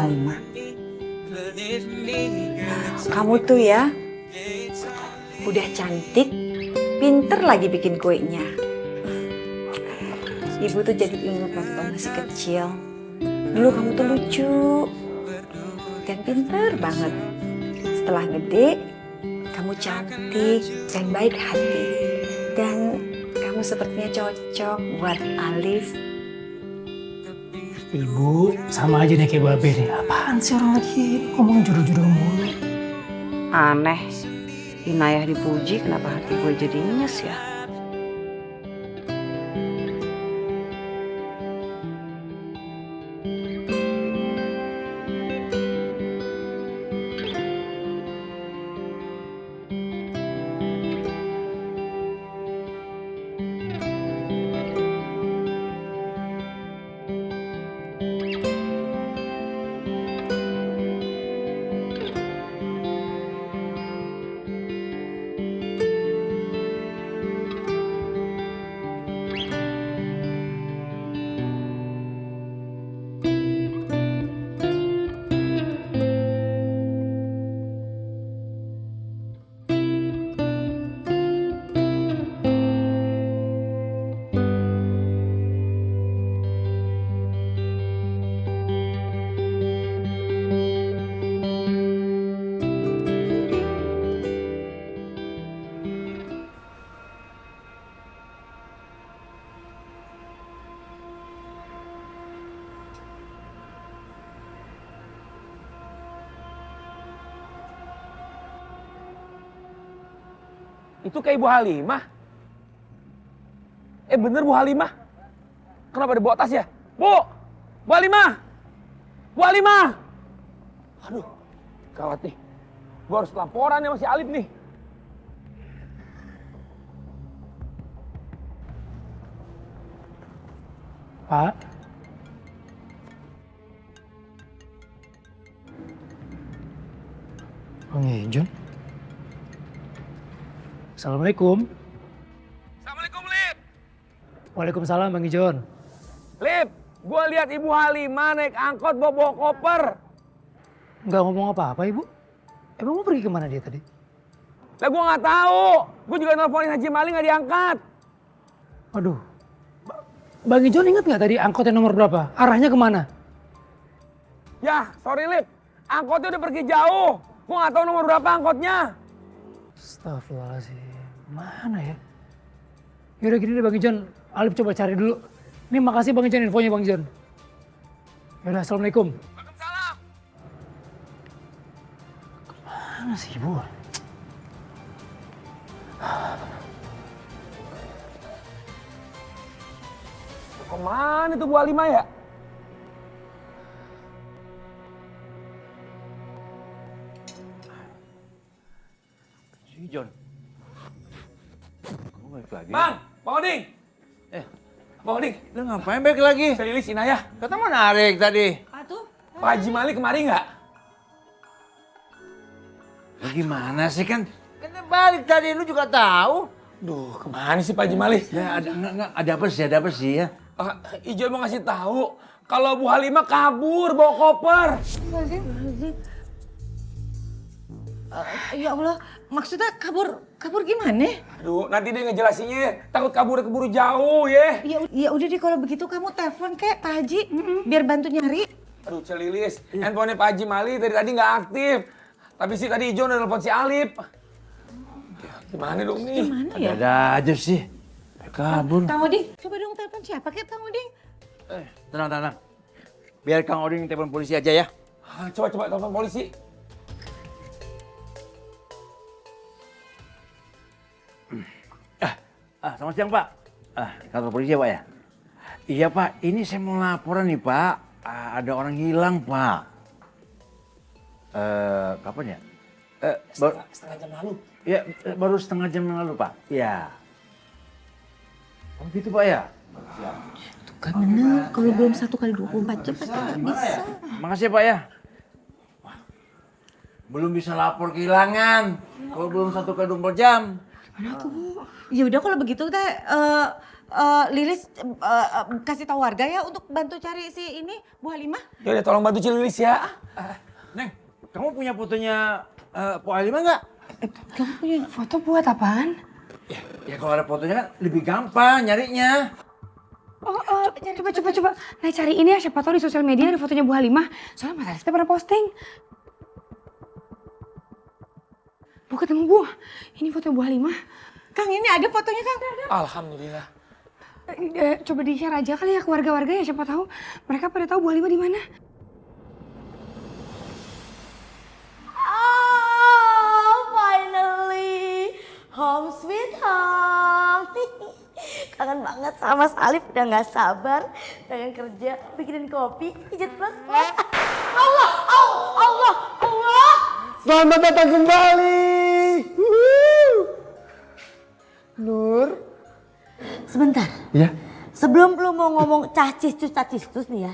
Halimah. Kamu tuh ya udah cantik, pinter lagi bikin kuenya. Ibu tuh jadi ingat waktu masih kecil. Dulu kamu tuh lucu dan pinter banget. Setelah gede, kamu cantik dan baik hati. Dan kamu sepertinya cocok buat Alif. Ibu, sama aja nih kayak babe nih. Apaan sih orang lagi ngomong jodoh-jodoh mulu? Aneh, Inayah dipuji kenapa hati gue jadi nyes ya? Itu kayak Ibu Halimah. Bener Bu Halimah. Kenapa ada bawa tas ya? Bu! Bu Halimah! Bu Halimah! Aduh, gawat nih. Gue harus laporan ya masih Alif nih. Pak. Bang Ijon. Assalamualaikum. Assalamualaikum, Lip. Waalaikumsalam Bang Ijon. Lip, gue lihat Ibu Halimah naik angkot bawa koper. Nggak ngomong apa-apa Ibu. Emang mau pergi kemana dia tadi? Lah gue nggak tahu. Gue juga nelfonin Haji Mali nggak diangkat. Aduh. Bang Ijon ingat nggak tadi angkotnya nomor berapa? Arahnya kemana? Ya, sorry Lip. Angkotnya udah pergi jauh. Gue nggak tahu nomor berapa angkotnya. Astagfirullahaladzim. Mana ya? Yaudah gini deh Bang Ijon. Alif coba cari dulu. Nih makasih Bang Ijon infonya Bang Ijon. Yaudah, Assalamualaikum. Waalaikumsalam. Mana sih Ibu? Kemana tuh Bu Halimah ya? Si John. Kamu balik lagi? Bang, Bang Oding. Bang Oding, Lu ngapain balik lagi? saya Lilis Inayah. Kata mau narik tadi. Pak Haji Mali kemari nggak? Lu gimana sih kan? Kan dia balik tadi, lu juga tahu. Duh, kemana sih Pak Haji Mali? Ya enggak, ada apa sih ya? Ijo mau ngasih tahu kalau Bu Halimah kabur bawa koper. Ya Allah, maksudnya kabur gimana? Aduh, nanti dia ngejelasinnya. Takut kabur keburu jauh ya. Ya udah deh kalau begitu kamu telepon kek Pak Haji, biar bantu nyari. Aduh, Celilis, handphonenya Pak Haji Mali dari tadi nggak aktif. Tapi sih tadi Ijo udah nelfon si Alif. Ya, gimana dong nih? Gimana ya? Ada aja sih. Kabur. Kang Oding, coba dong telepon siapa kek Kang Oding? Tenang. Biar Kang Oding telepon polisi aja ya. Coba telepon polisi. Selamat siang Pak. Kantor polisi ya Pak ya? Iya Pak, ini saya mau laporan nih Pak. Ada orang hilang Pak. Kapan ya? Setengah jam lalu. Ya, baru setengah jam yang lalu Pak. Ya. Oh gitu Pak ya? Tuh kan bener, kalau belum 1 kali 24 jam pasti nggak bisa. Makasih ya Pak ya. Wah, belum bisa lapor kehilangan. Kalau belum 1 kali 24 jam. Aduh, ya udah kalau begitu teh Lilis kasih tahu warga ya untuk bantu cari si ini Bu Halimah. Yaudah tolong bantu Lilis ya. Neng, kamu punya fotonya Po Halimah nggak? Kamu punya foto buat apaan? Ya kalau ada fotonya kan lebih gampang nyarinya. Coba. Nah cari ini ya, siapa tahu di sosial media ada fotonya Bu Halimah. Soalnya Mas Alif pernah posting. Bu ketemu Bu, ini foto Bu Halimah. Kang ini ada fotonya Kang. Alhamdulillah. Coba di-share aja kali ya ke warga-warga ya, siapa tahu mereka pada tahu Bu Halimah di mana. Oh, finally home sweet home. Kangen banget sama Mas Alif, udah nggak sabar pengen kerja, bikinin kopi, pijat plus. Allah. Selamat datang kembali. Nur. Sebentar. Ya. Sebelum lu mau ngomong cacistus nih ya.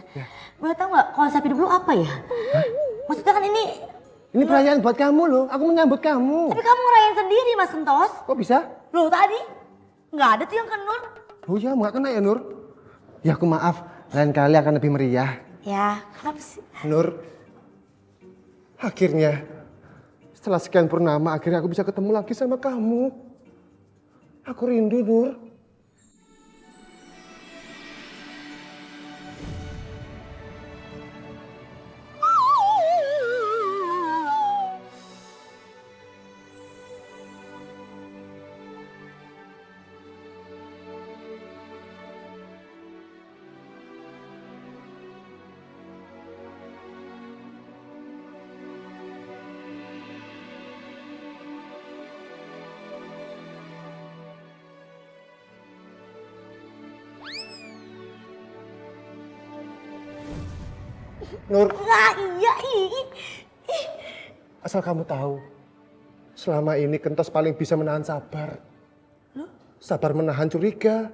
Boleh tahu nggak konsep hidup lu apa ya? Maksudnya kan ini Perayaan buat kamu loh. Aku menyambut kamu. tapi kamu ngerayain sendiri Mas Kentos. Kok bisa? Loh tadi nggak ada tuh yang ke Nur. Oh ya, nggak kena ya Nur. Ya aku maaf. Lain kali akan lebih meriah. Ya, kenapa sih? Nur. Akhirnya. Setelah sekian purnama, akhirnya aku bisa ketemu lagi sama kamu. Aku rindu, Nur. Nur, Nah iya, asal kamu tahu. Selama ini Kentos paling bisa menahan sabar. Sabar menahan curiga.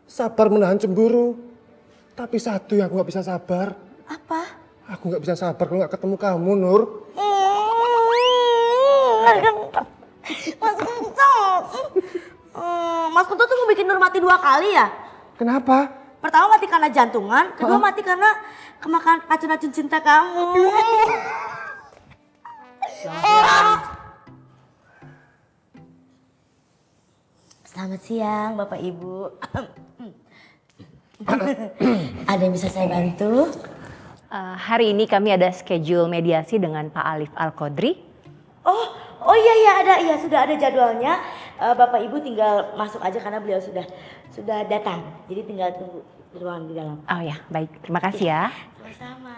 Sabar menahan cemburu. Tapi satu yang aku gak bisa sabar. apa? Aku gak bisa sabar kalau gak ketemu kamu, Nur. Mas Kentos. Mas Kentos tuh mau bikin Nur mati 2 kali ya? Kenapa? Pertama mati karena jantungan, kedua mati karena kemakan racun-racun cinta kamu. Selamat siang Bapak Ibu. Ada yang bisa saya bantu? Hari ini kami ada schedule mediasi dengan Pak Alif Al-Qodri. Oh iya ada, iya sudah ada jadwalnya. Bapak Ibu tinggal masuk aja karena beliau sudah datang. Jadi tinggal tunggu di ruangan di dalam. Oh ya, baik. Terima kasih ya. Sama-sama.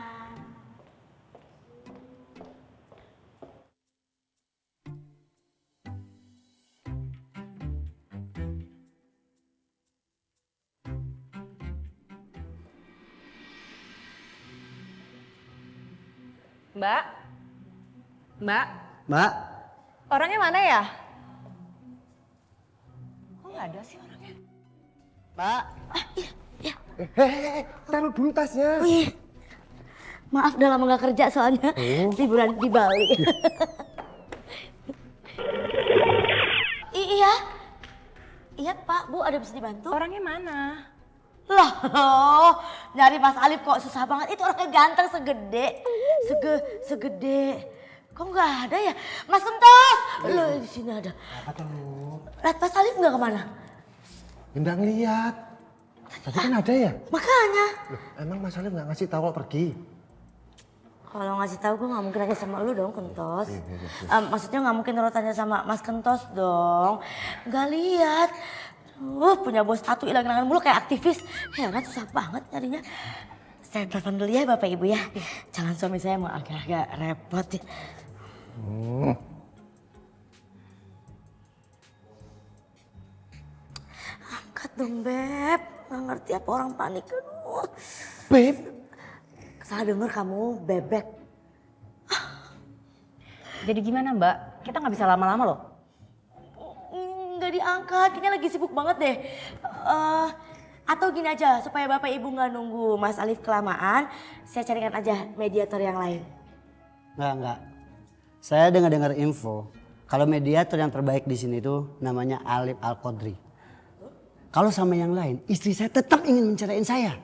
Mbak? Mbak, Orangnya mana ya? Kok nggak ada sih orangnya? Mbak. Taruh dulu tasnya. Oh iya. Maaf udah lama gak kerja soalnya liburan di Bali. Iya. Iya Pak, Bu ada bisa dibantu? Orangnya mana? Loh, nyari Mas Alif kok susah banget. Itu orangnya ganteng segede. Kok nggak ada ya? Mas Kentos! Loh di sini ada. Apa tuh? Lihat Mas Alif nggak kemana? Nggak ngeliat. Tadi kan ada ya? Makanya. Loh, emang Mas Alif nggak ngasih tahu kalau pergi? Kalau ngasih tahu gue nggak mungkin nanya sama lu dong Kentos. Maksudnya nggak mungkin lu tanya sama Mas Kentos dong. Nggak lihat. Punya bos tato hilang-hilangan mulu kayak aktivis. Heran susah banget nyarinya. Saya telepon dulu ya Bapak Ibu ya. Calon suami saya mau agak-agak repot ya. Angkat dong Beb. Nggak ngerti apa orang panik. Aduh. Beb, Salah denger kamu bebek. Jadi gimana Mbak? Kita nggak bisa lama-lama loh. Nggak diangkat, kayaknya lagi sibuk banget deh. Atau gini aja, supaya Bapak Ibu nggak nunggu Mas Alif kelamaan, saya carikan aja mediator yang lain. Enggak. Saya dengar info kalau mediator yang terbaik di sini itu namanya Alif Al-Qodri. Kalau sama yang lain, istri saya tetap ingin menceraiin saya.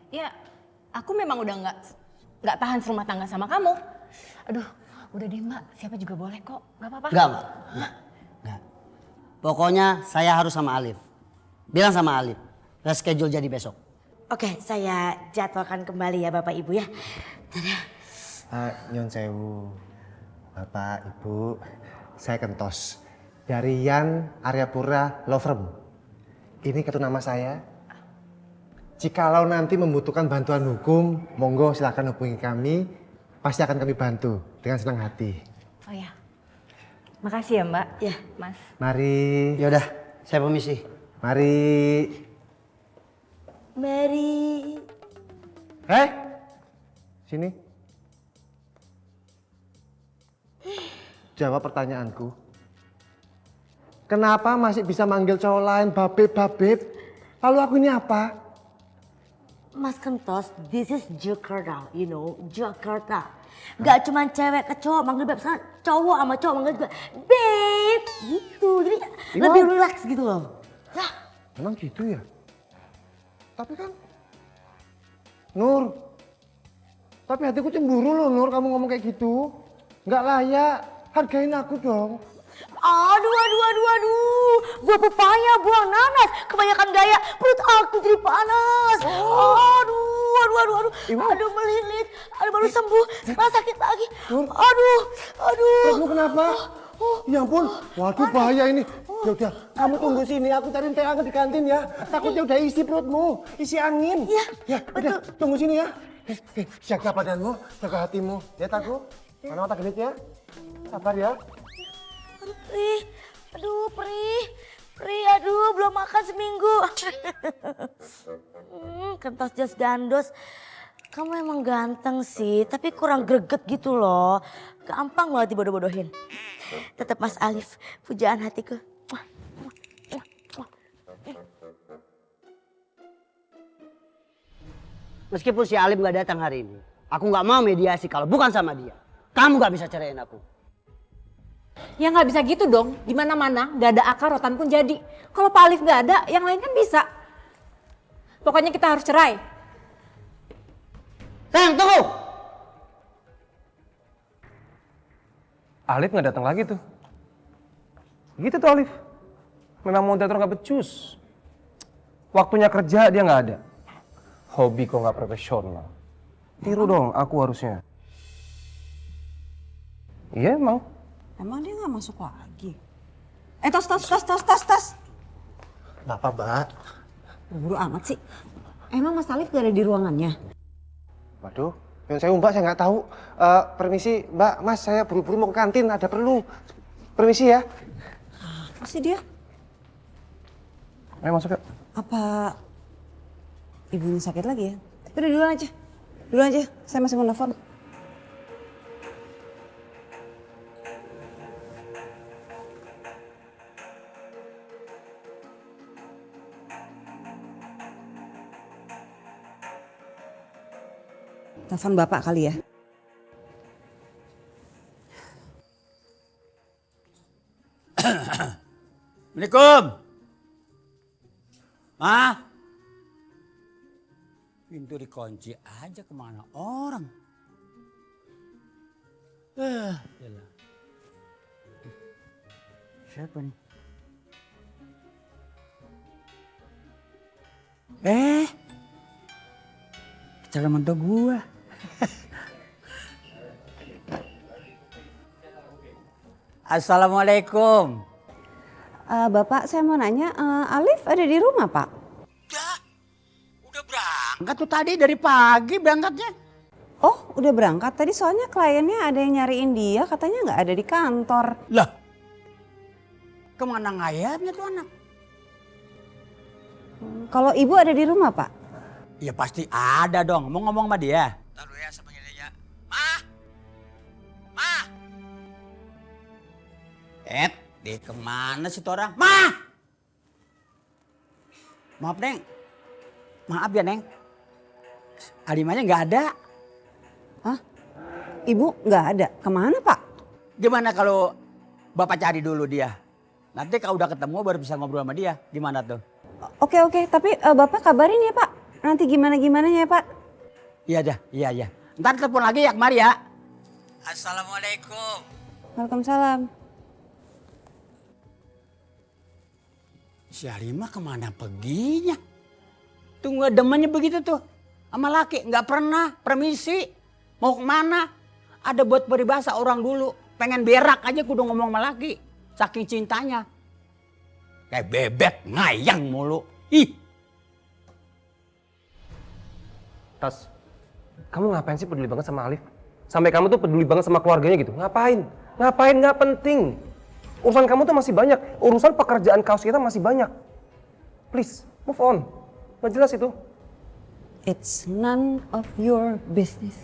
Ya, aku memang udah nggak tahan serumah tangga sama kamu. Aduh, udah deh Mbak, siapa juga boleh kok, nggak apa-apa. Enggak. Pokoknya saya harus sama Alif. Bilang sama Alif, reschedule jadi besok. Oke, saya jadwalkan kembali ya Bapak Ibu ya. Dadah. Nyon sewu, Bapak, Ibu, saya Kentos. Dari Yan Aryapura Law Firm. Ini kartu nama saya. Jikalau nanti membutuhkan bantuan hukum, monggo silakan hubungi kami. Pasti akan kami bantu dengan senang hati. Oh ya, makasih ya Mbak. Ya. Mas. Mari. Yaudah, saya permisi. Mari. Mary. Sini. Jawab pertanyaanku. Kenapa masih bisa manggil cowok lain babeb? Lalu aku ini apa? Mas Kentos, this is Jakarta, you know, Jakarta. Gak cuma cewek ke cowok manggil beb, sekarang cowok sama cowok manggil juga babe, gitu. Jadi lebih relax gitu loh. Lah, Emang gitu ya? Tapi kan, Nur, tapi hatiku cemburu loh Nur, kamu ngomong kayak gitu. Nggak layak, hargain aku dong. Aduh. Buah pepaya, buah nanas. Kebanyakan gaya, perut aku jadi panas. Aduh. Aduh melilit. Aduh baru sembuh, malah sakit lagi. Aduh. Perutmu kenapa? Ya ampun, waduh bahaya ini. Yaudah, kamu tunggu sini, aku cariin teh hangat di kantin ya. Takutnya udah isi perutmu, isi angin. Iya, Udah, tunggu sini ya. Jaga badanmu, jaga hatimu. Lihat aku, mana mata genit ya. Sabar ya. Pri, aduh belum makan seminggu. Kentos jas gandos. Kamu emang ganteng sih, tapi kurang greget gitu loh. Gampang banget dibodoh-bodohin. Tetap Mas Alif, pujaan hatiku. Meskipun si Alif gak datang hari ini, aku gak mau mediasi kalau bukan sama dia. Kamu gak bisa ceraiin aku. Ya nggak bisa gitu dong, di mana-mana nggak ada akar rotan pun jadi. Kalau Pak Alif nggak ada, yang lain kan bisa. Pokoknya kita harus cerai. Sayang, tunggu! Alif nggak datang lagi tuh. Gitu tuh Alif. Memang mau teater nggak becus. Waktunya kerja dia nggak ada. Hobi kok nggak profesional. Tiru dong, aku harusnya. Iya emang. Emang dia nggak masuk lagi? Tas. Kenapa, Mbak? Buru amat sih. Emang Mas Alif gak ada di ruangannya? Waduh, yang saya Mbak, saya nggak tahu. Permisi, Mbak, Mas, saya buru-buru mau ke kantin, ada perlu. Permisi ya. Pasti dia. Ayo masuk yuk. Apa ibunya sakit lagi ya? Udah duluan aja. Saya masih mau nelfon. Telepon bapak kali ya. Assalamualaikum. Pintu dikunci aja, kemana orang? Yalah. Siapa nih? Calon mantu gua. Assalamualaikum. Bapak, saya mau nanya, Alif ada di rumah, Pak? Udah berangkat tuh tadi dari pagi berangkatnya. Oh, udah berangkat. Tadi soalnya kliennya ada yang nyariin dia, katanya nggak ada di kantor. Lah, kemana ngayapnya tuh anak? Kalau ibu ada di rumah, Pak? Ya pasti ada dong. Mau ngomong sama dia. Taruh ya sama dia. Ma. Dia kemana sih tuh orang? Ma. Maaf Neng. Maaf ya Neng. Alimanya nggak ada. Hah? Ibu nggak ada? Kemana, Pak? Gimana kalau Bapak cari dulu dia? Nanti kalau udah ketemu baru bisa ngobrol sama dia. Gimana tuh? Oke, tapi Bapak kabarin ya Pak. Nanti gimana-gimana ya Pak. Iya dah, iya. Ntar telepon lagi ya kemari ya. Assalamualaikum. Waalaikumsalam. Si Halimah kemana perginya? Tunggu demennya begitu tuh. Sama laki, nggak pernah permisi. Mau kemana? Ada buat peribahasa orang dulu. Pengen berak aja kudu ngomong sama laki. Saking cintanya. Kayak bebek ngayang mulu. Ih. Tas, kamu ngapain sih peduli banget sama Alif? Sampai kamu tuh peduli banget sama keluarganya gitu. Ngapain? Ngapain? Nggak penting. Urusan kamu tuh masih banyak. Urusan pekerjaan kaos kita masih banyak. Please, move on. Nggak jelas itu. It's none of your business.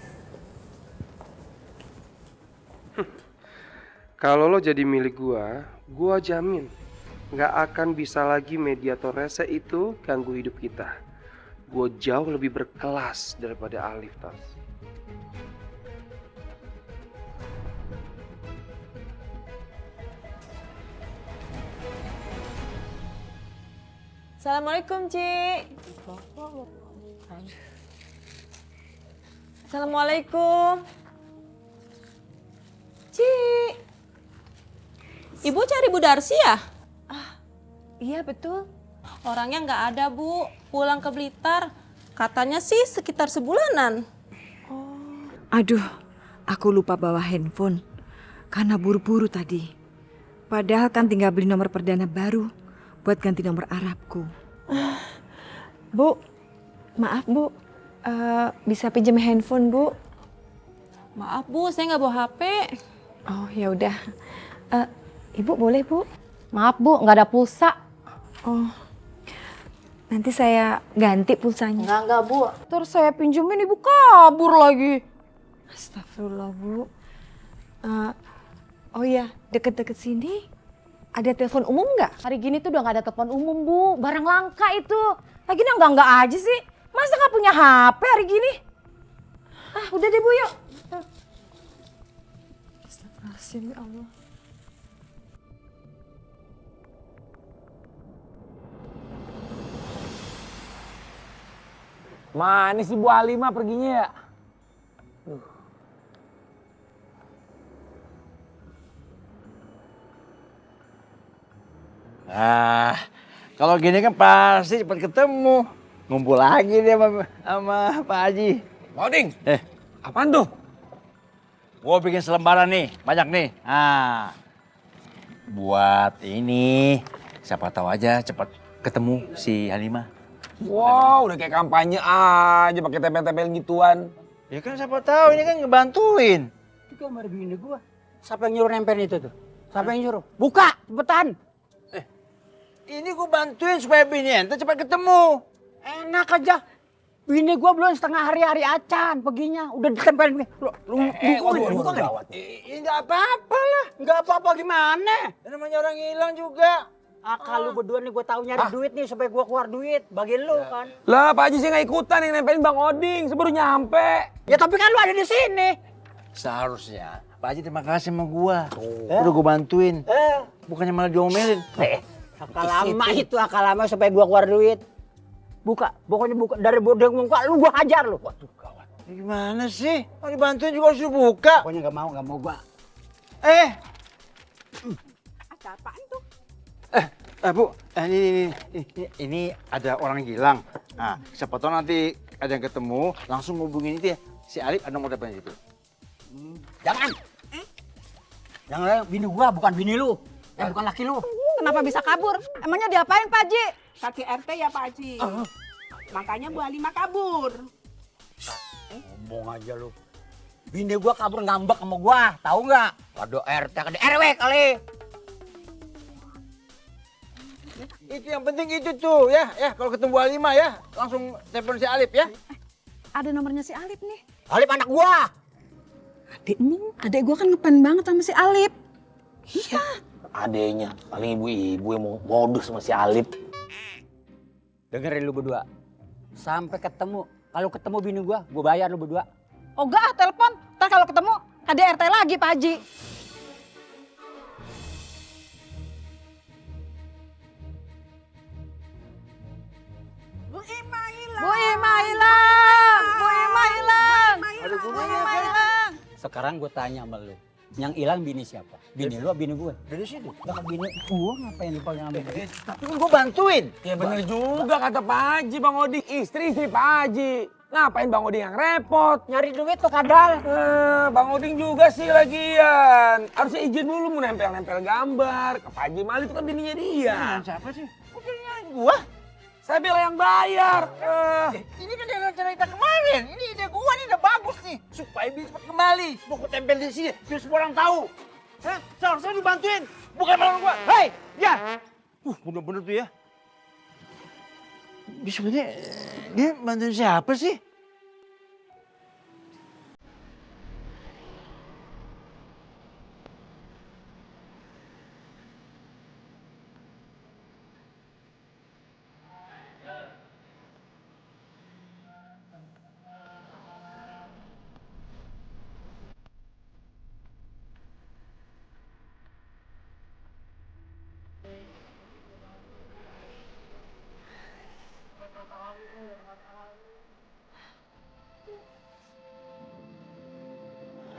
Kalau lo jadi milik gua jamin nggak akan bisa lagi mediator rese itu ganggu hidup kita. Gua jauh lebih berkelas daripada Alif, Tas. Assalamualaikum, Ci. Assalamualaikum. Ci. Ibu cari Bu Darsi ya? Iya betul. Orangnya nggak ada, Bu. Pulang ke Blitar. Katanya sih sekitar sebulanan. Aduh, aku lupa bawa handphone. Karena buru-buru tadi. Padahal kan tinggal beli nomor perdana baru buat ganti nomor Arabku. Bu, maaf Bu. Bisa pinjam handphone Bu? Maaf, Bu. Saya nggak bawa HP. Oh ya udah. Ibu boleh Bu? Maaf, Bu. Nggak ada pulsa. Oh. Nanti saya ganti pulsanya. Enggak, Bu. Terus saya pinjemin Ibu kabur lagi. Astagfirullah Bu. Oh ya, deket-deket sini ada telepon umum nggak? Hari gini tuh udah nggak ada telepon umum, Bu. Barang langka itu. Lagian enggak aja sih. Masa nggak punya HP hari gini? Udah deh Bu yuk. Astagfirullahaladzim ya Allah. Mana sih Bu Halimah perginya ya? Kalau gini kan pasti cepat ketemu. Ngumpul lagi dia sama Pak Haji. Mau Ding? Apaan tuh? Gua bikin selembaran nih, banyak nih. Buat ini, siapa tahu aja cepat ketemu si Halimah. Wow, udah kayak kampanye aja pakai tempel-tempel gituan. Ya kan siapa tahu ini kan ngebantuin. Itu gambar bini gua. Siapa yang nyuruh nempel itu tuh? Siapa yang nyuruh? Buka, cepetan. Ini gua bantuin supaya bini ente cepat ketemu. Enak aja. Bini gua belum setengah hari acan perginya. Udah ditempel. Waduh, gawat. Enggak apa-apa lah. Enggak apa-apa gimana? Namanya orang hilang juga. Kalau berdua nih gue tahu nyari duit nih supaya gue keluar duit. Bagian lu kan. Lah, Pak Haji sih nggak ikutan yang nempelin Bang Oding sebelum nyampe. Ya tapi kan lu ada di sini. Seharusnya Pak Haji terima kasih sama gua. Udah gua bantuin. Bukannya malah diomelin. Akal lama itu akal lama supaya gue keluar duit. Buka, pokoknya buka dari bodeng muka lu gue hajar lu. Waduh gawat. Gimana sih? Mau dibantuin juga harus buka. Pokoknya nggak mau gue. Ada apaan tuh? Bu, ini ada orang hilang. Nah, siapa tahu nanti ada yang ketemu, langsung hubungin itu ya. Si Alif ada nomor depan itu. Jangan. Jangan, bini gua bukan bini lu. Bukan laki lu. Kenapa bisa kabur? Emangnya diapain, Pak Haji? Kaki RT ya Pak Haji. Makanya Bu Halimah kabur. Ngomong aja lu. Bini gua kabur ngambek sama gua, tahu nggak? Kado RT, kado RW kali. Itu yang penting itu tuh ya kalau ketemu Bu Halimah ya langsung telepon si Alif ya. Ada nomornya si Alif nih. Alif anak gua. Adek gua kan ngepen banget sama si Alif. Iya. Adenya, paling ibu-ibu yang mau modus sama si Alif. Dengerin lu berdua. Sampai ketemu. Kalau ketemu bini gua bayar lu berdua. Oh enggak, telepon. Ntar kalau ketemu ada RT lagi, Pak Haji. Bu Ima hilang! Bu Ima hilang! Ada Bu Ima hilang! Sekarang gue tanya sama lu. Yang hilang bini siapa? Bini lu apa bini gue? Dari sini. Lah bini gue ngapain lu pengen ambil? Tapi kan gue bantuin. Ya bener juga kata Pak Haji, Bang Odi. Istri Pak Haji. Ngapain Bang Oding yang repot? Nyari duit tuh kadal. Bang Oding juga sih lagian. Harusnya izin dulu mau nempel-nempel gambar. Ke Pak Haji Mali itu kan bininya dia. Siapa sih? Gua? Saya bela yang bayar. Ini kan dia cerita kemarin. Ini ide gua nih udah bagus nih. Supaya bisa cepat kembali. Mau ku tempel di sini biar semua orang tahu. Hah? Seharusnya dibantuin. Bukan malah gua. Hei, ya. Bener-bener tuh ya. Dia sebenarnya dia bantuin siapa sih?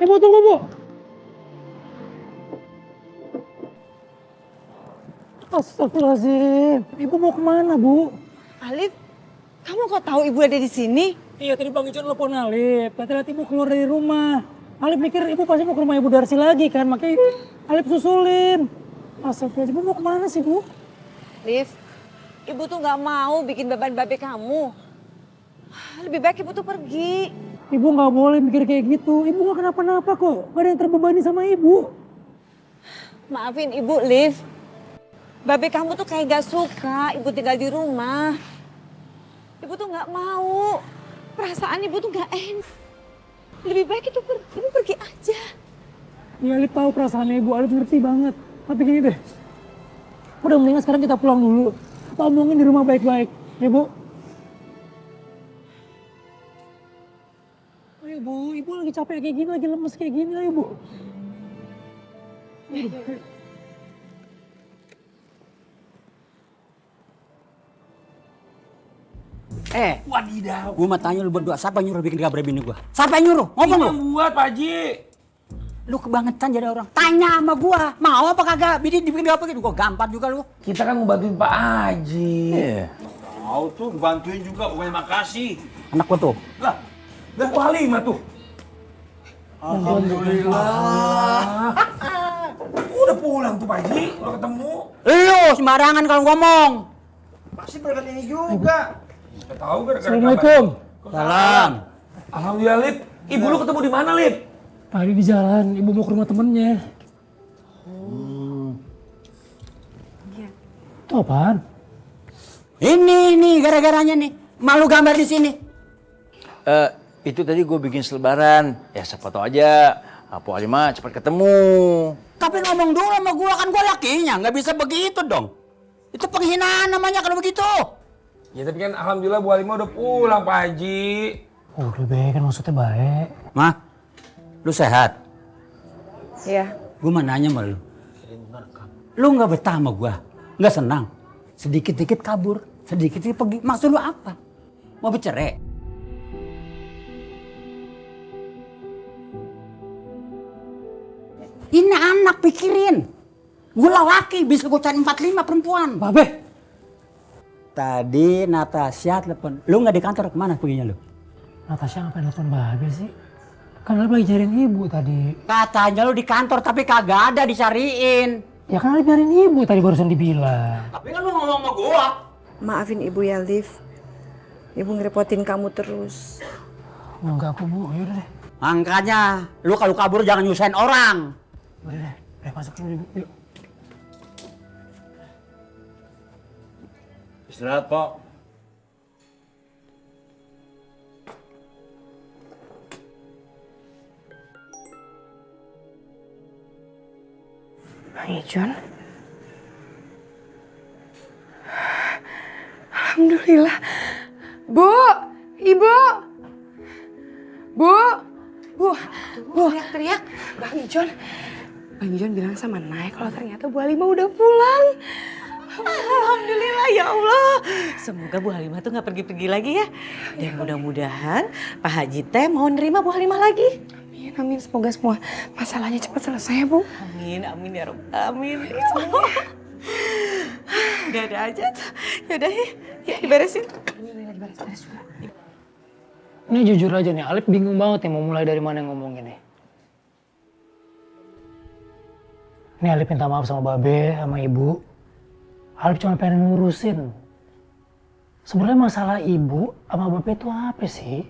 Bu, tunggu Bu. Astagfirullahaladzim. Ibu mau kemana Bu? Alif, kamu kok tahu ibu ada di sini? Iya tadi Bang Ijon telepon Alif. Katanya ibu keluar dari rumah. Alif mikir ibu pasti mau ke rumah Ibu Darsi lagi kan. Makanya Alif susulin. Astagfirullahaladzim, ibu mau kemana sih Bu? Alif, ibu tuh nggak mau bikin beban babe kamu. Lebih baik ibu tuh pergi. Ibu nggak boleh mikir kayak gitu. Ibu nggak kenapa-napa kok. Gak ada yang terbebani sama ibu. Maafin ibu, Liv. Babe kamu tuh kayak gak suka ibu tinggal di rumah. Ibu tuh gak mau. Perasaan ibu tuh gak enak. Lebih baik ibu pergi aja. Ya Alif tahu perasaannya ibu. Alif ngerti banget. Tapi gini deh. Udah mendingan sekarang kita pulang dulu. Kita omongin di rumah baik-baik. Ya Bu? Ayo Bu, ibu lagi capek kayak gini, lagi lemes kayak gini, ayo Bu. Wadidaw. Gue mau tanya lu berdua, siapa yang nyuruh bikin kabar bini gue? Siapa yang nyuruh? Ngomong lu. Buat Pak Haji. Lu kebangetan jadi orang. Tanya sama gue, mau apa kagak? Bini dibikin apa gitu? Gue gampar juga lu. Kita kan mau bantuin Pak Haji. Mau tuh bantuin juga, pokoknya makasih. Anak gue tuh. Lah, Bu Halimah tuh. Alhamdulillah. Udah pulang tuh Pak Haji, udah ketemu. Lu sembarangan kalau ngomong. Pasti berkat ini juga. Gak tahu gara-gara Assalamualaikum. Salam. Alhamdulillah Lip. Ibu lu ketemu di mana Lip? Tadi di jalan, ibu mau ke rumah temennya. Itu apaan? Ini gara-garanya nih. Malu gambar di sini. Itu tadi gue bikin selebaran. Ya siapa tahu aja. Apo Halimah cepat ketemu. Tapi ngomong dulu sama gue, kan gue lakinya. Nggak bisa begitu dong. Itu penghinaan namanya kalau begitu. Ya tapi kan alhamdulillah Bu Halimah udah pulang Pak Haji. Oh, udah baik kan maksudnya baik. Mah, lu sehat? Iya. Gue mau nanya sama lu. Lu nggak betah sama gue? Nggak senang? Sedikit-dikit kabur, sedikit-dikit pergi. Maksud lu apa? Mau bercerai? Ini anak pikirin. Gue laki, bisa gue cari 4-5 perempuan. Babe. Tadi Natasha telepon. Lu nggak di kantor, kemana perginya lu? Natasha ngapain telepon Babe sih? Kan Alif lagi cariin ibu tadi. Katanya lu di kantor tapi kagak ada dicariin. Ya kan Alif nyariin ibu tadi barusan dibilang. Tapi kan lu ngomong sama gua. Maafin ibu ya, Liv. Ibu ngerepotin kamu terus. Enggak kok Bu, yaudah deh. Makanya lu kalau kabur jangan nyusahin orang. Udah deh, masuk dulu ibu. Yuk. Istirahat, Pak. Bang Ijon. Alhamdulillah. Bu, Ibu. Bu. Teriak-teriak. Bang Ijon bilang sama Nay kalau ternyata Bu Halimah udah pulang. Alhamdulillah ya Allah. Semoga Bu Halimah tuh nggak pergi-pergi lagi ya. Dan mudah-mudahan Pak Haji teh mau nerima Bu Halimah lagi. Amin, amin. Semoga semua masalahnya cepat selesai ya, Bu. Amin, amin ya Rabbal Amin. Gak ada aja. Yaudah ya diberesin. Ini jujur aja nih, Alif bingung banget nih mau mulai dari mana ngomong ini. Ini Alif minta maaf sama Babe, sama Ibu. Alif cuma pengen ngurusin. Sebenarnya masalah Ibu sama Babe itu apa sih?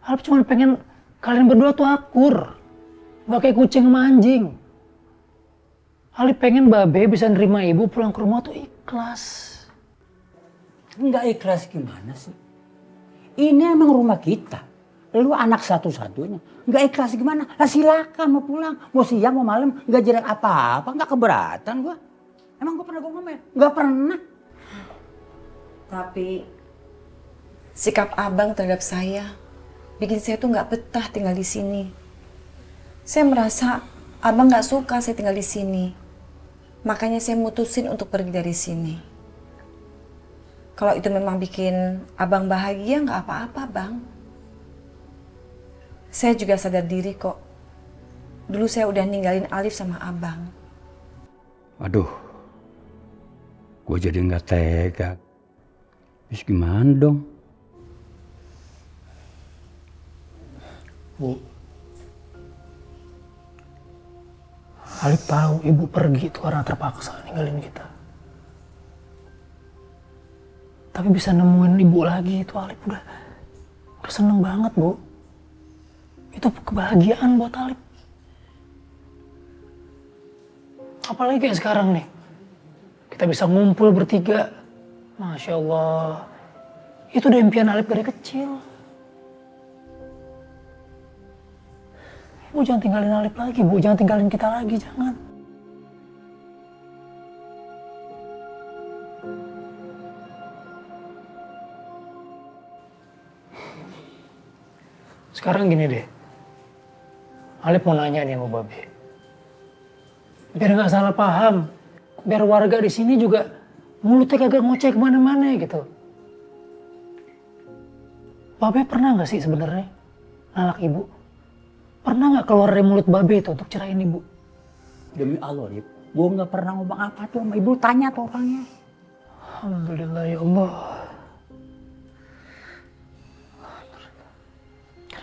Alif cuma pengen kalian berdua tuh akur. Gak kayak kucing sama anjing. Alif pengen Babe bisa nerima Ibu pulang ke rumah tuh ikhlas. Enggak ikhlas gimana sih? Ini emang rumah kita. Lu anak satu-satunya. Enggak ikhlas gimana? Lah silakan mau pulang. Mau siang mau malam. Enggak jelek apa-apa. Enggak keberatan gua. Emang gua pernah ngomel? Enggak pernah. Tapi sikap abang terhadap saya bikin saya tuh nggak betah tinggal di sini. Saya merasa abang nggak suka saya tinggal di sini. Makanya saya mutusin untuk pergi dari sini. Kalau itu memang bikin abang bahagia, nggak apa-apa, Bang. Saya juga sadar diri kok. Dulu saya udah ninggalin Alif sama abang. Aduh, gue jadi nggak tega. Terus gimana dong? Bu, Alif tahu Ibu pergi itu karena terpaksa ninggalin kita. Tapi bisa nemuin Ibu lagi itu Alif udah seneng banget, Bu. Itu kebahagiaan buat Alif. Apalagi kayak sekarang nih. Kita bisa ngumpul bertiga. Masya Allah. Itu udah impian Alif dari kecil. Bu jangan tinggalin Alif lagi, Bu. Jangan tinggalin kita lagi, jangan. Sekarang gini deh, Alif mau nanya nih sama Babe. Biar nggak salah paham, biar warga di sini juga mulutnya kagak ngoceh kemana-mana gitu. Babe pernah nggak sih sebenarnya nalak Ibu? Pernah nggak keluar dari mulut Babe itu untuk cerain Ibu? Demi Allah, Lip, gue nggak pernah ngomong apa tuh sama Ibu. Tanya tuh orangnya. Alhamdulillah ya Allah.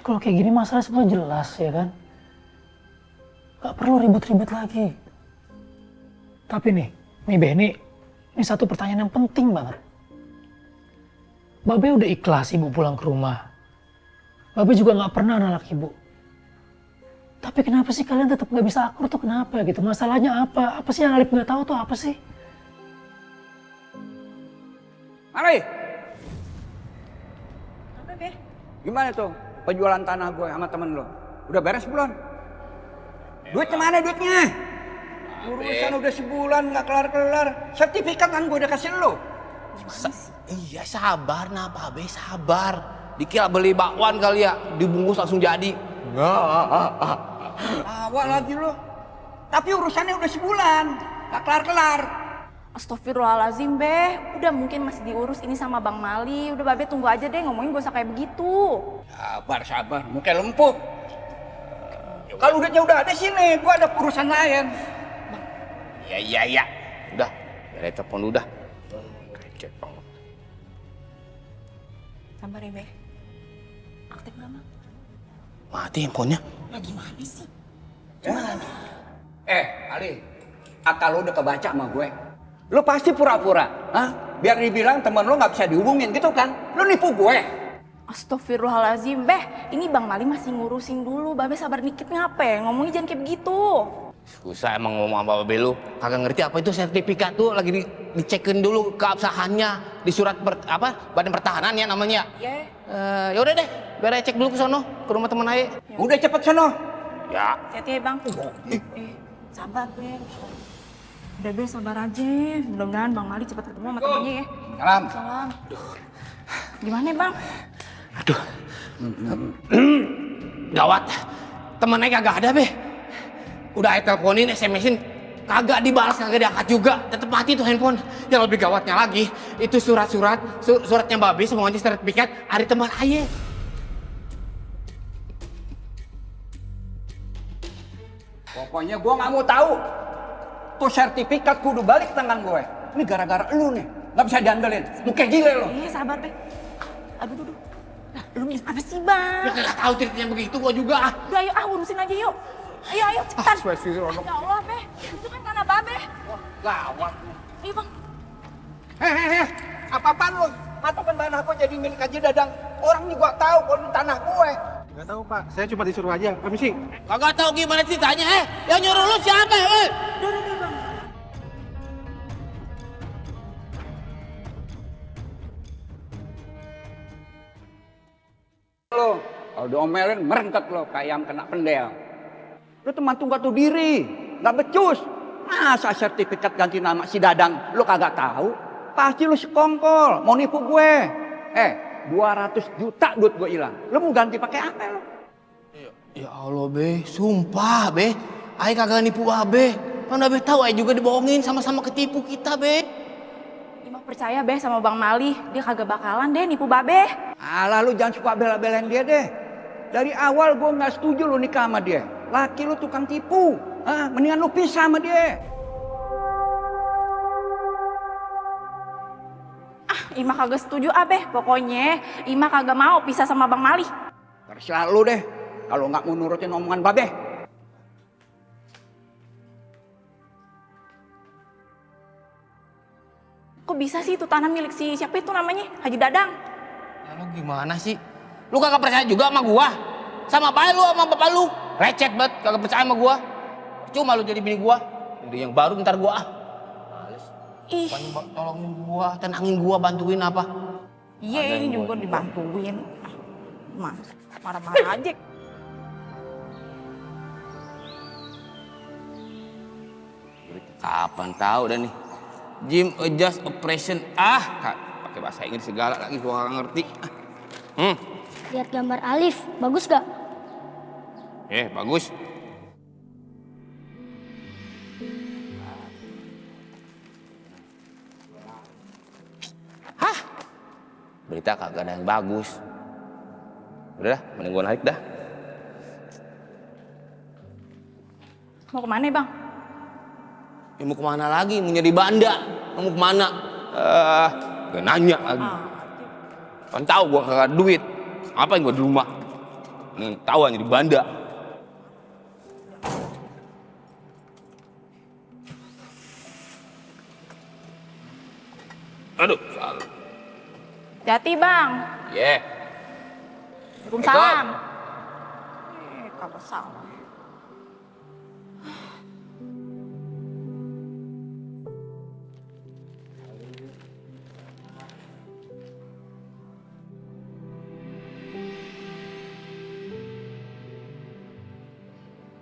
Kalau kayak gini masalah sebenarnya jelas ya kan. Gak perlu ribut-ribut lagi. Tapi nih Beh, ini satu pertanyaan yang penting banget. Babe udah ikhlas Ibu pulang ke rumah. Babe juga gak pernah nolak Ibu. Tapi kenapa sih kalian tetap gak bisa akur tuh kenapa gitu? Masalahnya apa? Apa sih yang Alif gak tahu tuh apa sih? Mari. Apa, Beh? Gimana tuh penjualan tanah gue sama temen lo? Udah beres belum? Duitnya mana duitnya? Urusan udah sebulan nggak kelar-kelar. Sertifikat kan gue udah kasih lo. Iya sabar nah Pak Be, sabar. Dikira beli bakwan kali ya, dibungkus langsung jadi. Awak lagi lo. Tapi urusannya udah sebulan, nggak kelar-kelar. Astagfirullahaladzim, Beh. Udah mungkin masih diurus ini sama Bang Mali. Udah Babe tunggu aja deh, ngomongin gak usah kayak begitu. Sabar, muka lempuk. Kalau duitnya udah ada sini, gua ada urusan lain. Iya. Udah, biar telepon udah. Kecet banget. Sabar ya, Beh. Aktif gak, Mak? Mati handphonenya. Lah gimana sih? Ali, akal lo udah kebaca sama gue. Lo pasti pura-pura, biar dibilang temen lo nggak bisa dihubungin gitu kan? Lo nipu gue. Astagfirullahaladzim, Beh. Ini Bang Mali masih ngurusin dulu. Babe sabar dikit ngapain? Ngomongnya jangan kayak begitu. Susah emang ngomong sama Babe lu. Kagak ngerti apa itu sertifikat tuh, lagi dicekin dulu keabsahannya di surat Badan Pertahanan ya namanya. Iya. Ya udah deh, biar cek dulu ke sono, ke rumah temen Ae. Udah cepet sono. Ya. Hati-hati ya, Bang. Sabar, Beh. Udah, Beh, sabar aja. Mudah-mudahan Bang Mali cepat ketemu sama temennya ya. Salam. Gimana ya, Bang? Aduh. Gawat. Temennya kagak ada, Be. Udah Ae teleponin, SMS-in, kagak dibalas, kagak diangkat juga, tetep mati tuh handphone. Yang lebih gawatnya lagi, itu suratnya Babe semuanya sertifikat ada di tempat aye. Pokoknya gue nggak mau tahu. Tuh sertifikat kudu balik tangan gue. Ini gara-gara lu nih, nggak bisa diandelin. Lu kayak gile lo. Sabar, Be. Aduh, duduk. Nah, lu minta apa sih, Bang? Ya nggak tahu ceritanya begitu gua juga ah. Udah, ayo urusin aja yuk. Ayo, cepetan. Ya Allah, Be. Itu kan tanah Babe. Wah, gawat. Ayo, Bang. Apa-apaan lu? Matokan tanah gue jadi milik Haji Dadang. Orang juga tahu kalau ini tanah gue. Nggak tahu Pak, saya cuma disuruh aja. Permisi. Kagak tahu gimana ceritanya, yang nyuruh lu siapa, Udah, Bang. Lo, kalau diomelin merengket lo kayak ayam kena pendel. Lo teman tunggu tuh diri, nggak becus. Masa sertifikat ganti nama si Dadang lo kagak tahu? Pasti lo sekongkol, mau nipu gue. 200 juta duit gue hilang. Lo mau ganti pakai apa lo? Ya Allah, Be, sumpah, Be. Ayo kagak nipu Babe. Kan Babe tahu ayo juga dibohongin, sama-sama ketipu kita, Be. Ima percaya, Be, sama Bang Mali. Dia kagak bakalan deh nipu Babe. Alah lu jangan suka bela-belain dia deh. Dari awal gue nggak setuju lu nikah sama dia. Laki lu tukang tipu. Mendingan lu pisah sama dia. Ima kagak setuju, Be. Pokoknya Ima kagak mau pisah sama Bang Mali. Terserah lu deh. Kalau nggak mau nurutin omongan Babe. Kok bisa sih itu tanah milik si siapa itu namanya? Haji Dadang. Ya lu gimana sih? Lu kagak percaya juga sama gua? Sama apa lu sama bapak lu? Recet banget, kagak percaya sama gua. Cuma lu jadi bini gua. Jadi yang baru ntar gua Males. Ih. Tolongin gua, tenangin gua, bantuin apa? Iya, ini juga dibantuin. Mas, marah-marah aja. Kapan tahu dah nih. Gym adjust operation pakai bahasa Inggris segala lagi gua nggak ngerti. Lihat gambar Alif, bagus gak? Bagus. Berita kagak ada yang bagus. Udah dah, mending gua naik dah. Mau kemana, Bang? Ya mau kemana lagi? Mau nyari banda? Mau kemana? Gak nanya lagi. Kan tahu gua kagak ada duit. Ngapain gua di rumah? Nih tahu aja di banda. Aduh, salah. Hati, Bang. Waalaikumsalam. Kagak salah.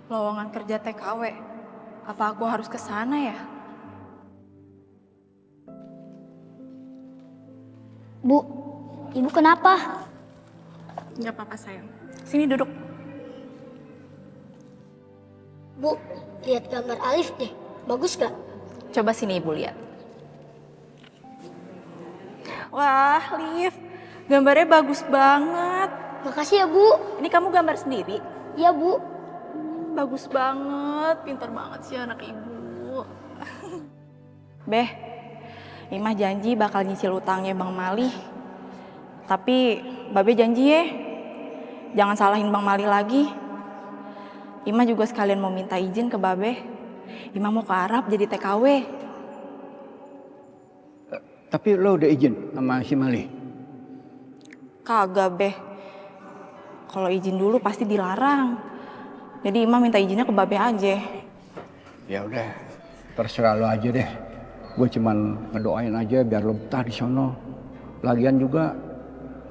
Lowongan kerja TKW. Apa aku harus ke sana ya? Bu, ibu kenapa? Gak apa-apa, sayang. Sini duduk. Bu, lihat gambar Alif deh. Bagus gak? Coba sini ibu lihat. Wah, Liv. Gambarnya bagus banget. Makasih ya, Bu. Ini kamu gambar sendiri? Iya, Bu. Bagus banget, pintar banget sih anak ibu. Beh, Imah janji bakal nyicil utangnya Bang Mali. Tapi Babe janji ya, jangan salahin Bang Mali lagi. Imah juga sekalian mau minta izin ke Babe. Imah mau ke Arab jadi TKW. Tapi lo udah izin sama si Mali? Kagak, Beh. Kalau izin dulu pasti dilarang. Jadi Imah minta izinnya ke Babe aja. Ya udah, terserah lo aja deh. Gue cuman ngedoain aja biar lo betah di sono. Lagian juga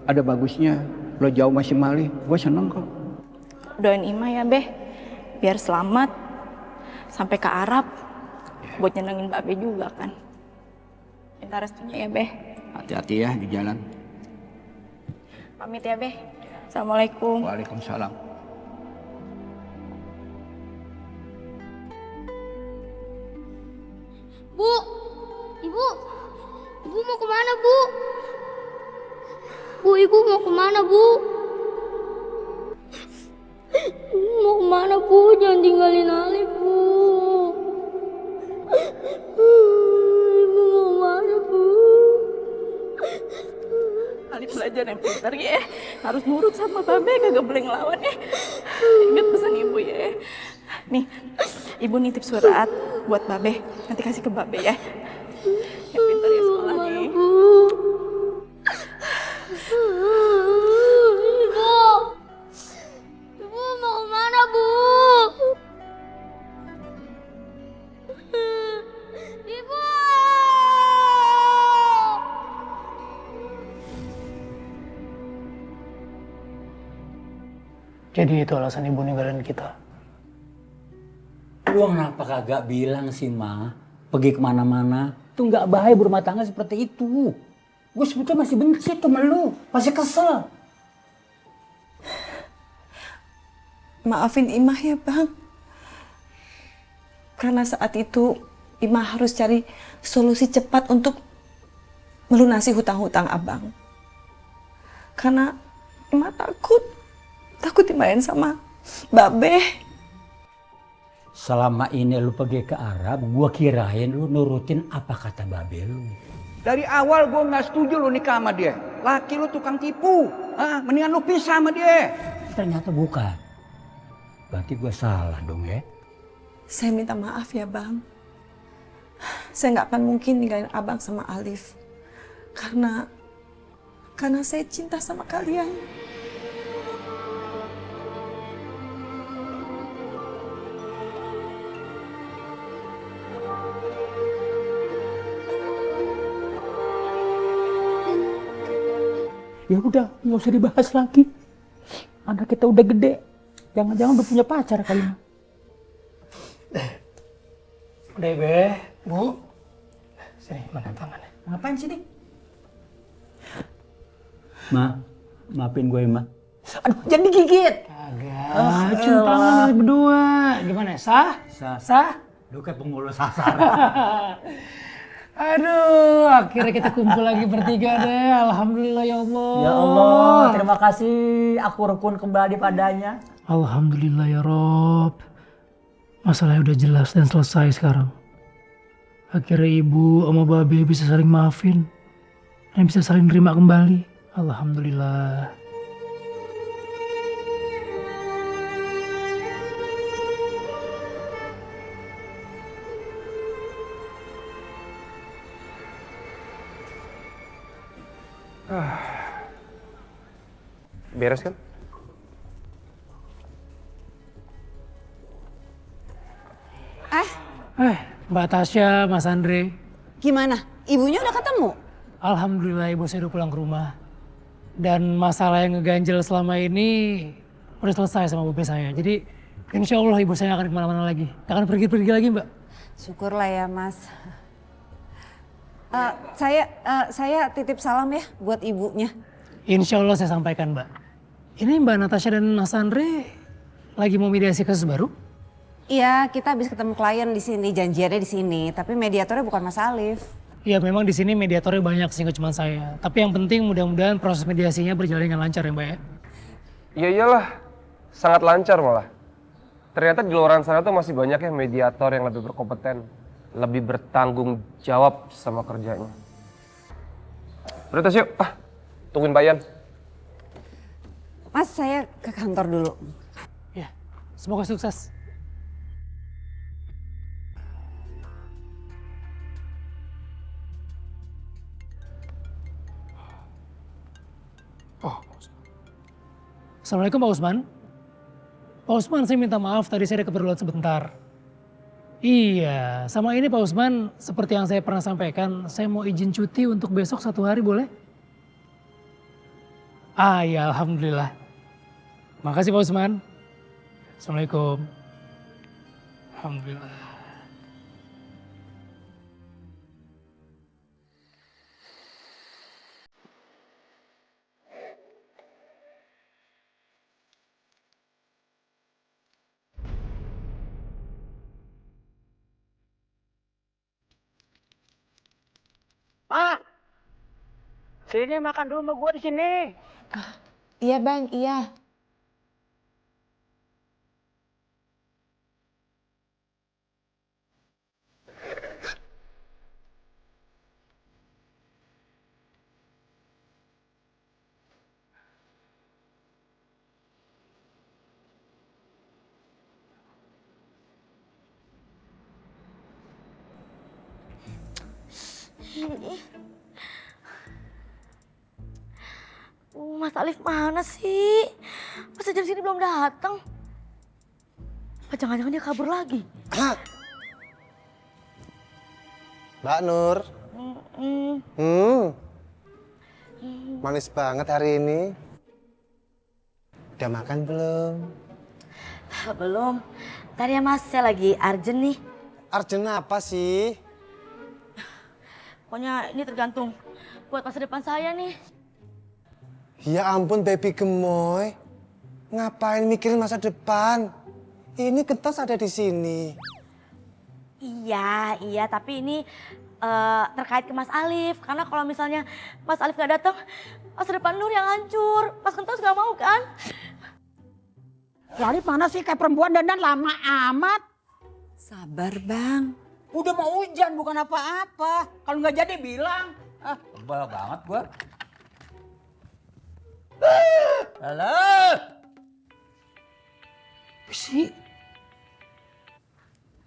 ada bagusnya lo jauh masih Mali. Gue seneng kok. Doain Imah ya, Beh. Biar selamat sampai ke Arab. Buat nyenengin Babe juga kan. Minta restunya ya, Beh. Hati-hati ya di jalan. Pamit ya, Beh. Assalamualaikum. Waalaikumsalam. Bu, Ibu mau kemana, Bu? Bu, Ibu mau kemana, Bu? Ibu mau kemana, Bu? Jangan tinggalin Alif, Bu. Ibu mau kemana, Bu? Alif belajar yang pintar ya. Harus nurut sama Babe, kagak boleh ngelawan ya. Ingat pesan ibu ya. Nih, ibu nitip surat buat Babe. Nanti kasih ke Babe ya. Yang pintar ya sekolahnya. Ibu. Ibu mau kemana, Bu? Ibu. Jadi itu alasan ibu ninggalin kita. Lu kenapa kagak bilang sih, Ma? Pergi kemana-mana. Tuh nggak bahaya berumah tangga seperti itu. Gue sebetulnya masih benci tuh sama lu. Masih kesel. Maafin Imah ya Bang. Karena saat itu Imah harus cari solusi cepat untuk melunasi hutang-hutang Abang. Karena Imah takut dimarahin sama Babe. Selama ini lu pergi ke Arab, gua kirain lu nurutin apa kata Babe lu. Dari awal gue nggak setuju lu nikah sama dia. Laki lu tukang tipu. Mendingan lu pisah sama dia. Ternyata bukan. Berarti gua salah dong ya. Saya minta maaf ya Bang. Saya nggak akan mungkin ninggalin Abang sama Alif. Karena saya cinta sama kalian. Ya udah, nggak usah dibahas lagi. Anak kita udah gede. Jangan-jangan udah punya pacar kali ini. Udah Be, Bu. Sini, mana tangannya? Ngapain sini? Ma, maafin gue, Ma. Aduh, jangan digigit. Kagak, cium tangan berdua. Gimana, sah? Sah? Lu kayak penghulu sasar. Aduh, akhirnya kita kumpul lagi bertiga deh. Alhamdulillah ya Allah. Ya Allah, terima kasih. Aku rukun kembali padanya. Alhamdulillah ya Rob. Masalahnya udah jelas dan selesai sekarang. Akhirnya ibu sama Babe bisa saling maafin. Dan bisa saling terima kembali. Alhamdulillah. Beres kan? Mbak Tasya, Mas Andre. Gimana? Ibunya udah ketemu? Alhamdulillah ibu saya udah pulang ke rumah. Dan masalah yang ngeganjel selama ini udah selesai sama bapak saya. Jadi insya Allah ibu saya akan kemana-mana lagi. Gak akan pergi-pergi lagi Mbak. Syukurlah ya Mas. Saya titip salam ya buat ibunya. Insya Allah saya sampaikan Mbak. Ini Mbak Natasha dan Mas Andre lagi mau mediasi kasus baru? Iya, kita habis ketemu klien di sini, janjiannya di sini. Tapi mediatornya bukan Mas Alif. Ya memang di sini mediatornya banyak sih, nggak cuma saya. Tapi yang penting mudah-mudahan proses mediasinya berjalan dengan lancar ya Mbak ya. Iya iyalah, sangat lancar malah. Ternyata di luar sana tuh masih banyak ya mediator yang lebih berkompeten, lebih bertanggung jawab sama kerjanya. Udah tes yuk, tungguin Bayan. Mas, saya ke kantor dulu. Ya, semoga sukses. Assalamualaikum Pak Usman. Pak Usman, saya minta maaf tadi saya ada keperluan sebentar. Iya, sama ini Pak Usman, seperti yang saya pernah sampaikan, saya mau izin cuti untuk besok 1 hari boleh? Ya Alhamdulillah. Makasih Pak Usman. Assalamualaikum. Alhamdulillah. Sini makan dulu sama gue di sini. Iya bang, iya. Mas Alif mana sih? Masa jam sini belum datang? Apa jangan-jangan dia kabur lagi? Mbak Nur. Manis banget hari ini. Udah makan belum? Belum. Tadi ya Mas, saya lagi urgent nih. Urgent apa sih? Pokoknya ini tergantung buat masa depan saya nih. Ya ampun baby gemoy. Ngapain mikirin masa depan? Ini Kentos ada di sini. Iya, tapi ini terkait ke Mas Alif. Karena kalau misalnya Mas Alif gak datang, masa depan Nur yang hancur. Mas Kentos gak mau kan? Alif mana sih kayak perempuan dandan lama amat. Sabar bang. Udah mau hujan bukan apa-apa. Kalau nggak jadi bilang. Tebal banget gua. Halo. Si.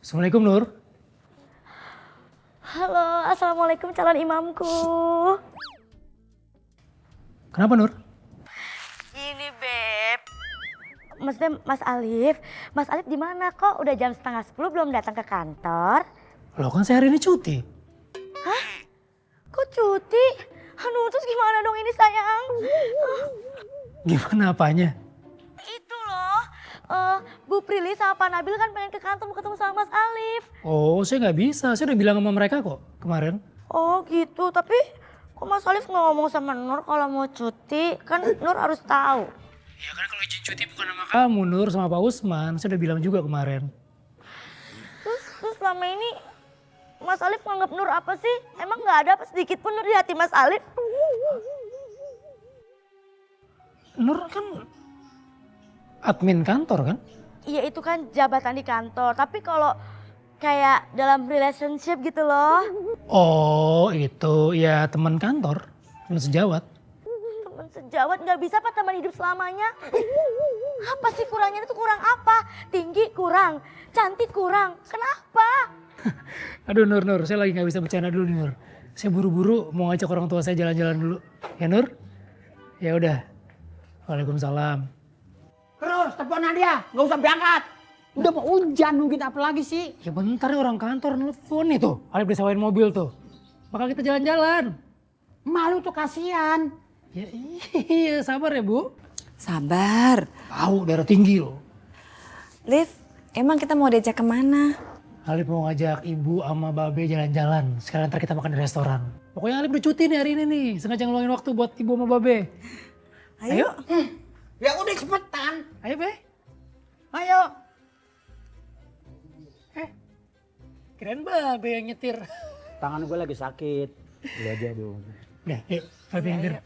Assalamualaikum Nur. Halo, assalamualaikum calon imamku. Kenapa Nur? Gini Beb. Maksudnya Mas Alif di mana kok? Udah jam 9:30 belum datang ke kantor? Loh kan saya hari ini cuti. Hah? Kok cuti? Aduh, terus gimana dong ini sayang? Gimana apanya? Itu loh, Bu Prilly sama Pak Nabil kan pengen ke kantor mau ketemu sama Mas Alif. Oh, saya nggak bisa. Saya udah bilang sama mereka kok kemarin. Oh gitu, tapi kok Mas Alif nggak ngomong sama Nur kalau mau cuti? Kan Nur harus tahu. Ya kan kalau izin cuti bukan sama kamu Nur, sama Pak Usman. Saya udah bilang juga kemarin. Terus selama ini Mas Alif nganggap Nur apa sih? Emang nggak ada apa sedikit pun Nur di hati Mas Alif? Nur kan admin kantor kan? Iya itu kan jabatan di kantor, tapi kalau kayak dalam relationship gitu loh. Oh itu ya teman kantor, teman sejawat. Teman sejawat nggak bisa apa teman hidup selamanya? Apa sih kurangnya itu kurang apa? Tinggi kurang, cantik kurang, kenapa? Aduh Nur, saya lagi nggak bisa bercanda dulu nih Nur. Saya buru-buru mau ngajak orang tua saya jalan-jalan dulu. Ya Nur? Ya udah. Waalaikumsalam. Terus teleponan dia, nggak usah berangkat. Udah mau hujan mungkin apa lagi sih? Ya bentar nih orang kantor nelfon nih tuh. Alif disewain mobil tuh. Bakal kita jalan-jalan. Malu tuh kasihan. Ya iya sabar ya Bu. Sabar. Tahu darah tinggi loh. Liv, emang kita mau diajak kemana? Alif mau ngajak ibu sama babe jalan-jalan. Sekalian ntar kita makan di restoran. Pokoknya Alif udah cuti nih hari ini nih. Sengaja ngeluangin waktu buat ibu sama babe. Ayo. Ya udah cepetan. Ayo Be. Ayo. Keren babe yang nyetir. Tangan gue lagi sakit. Lu aja dong. Udah yuk babe yang nyetir.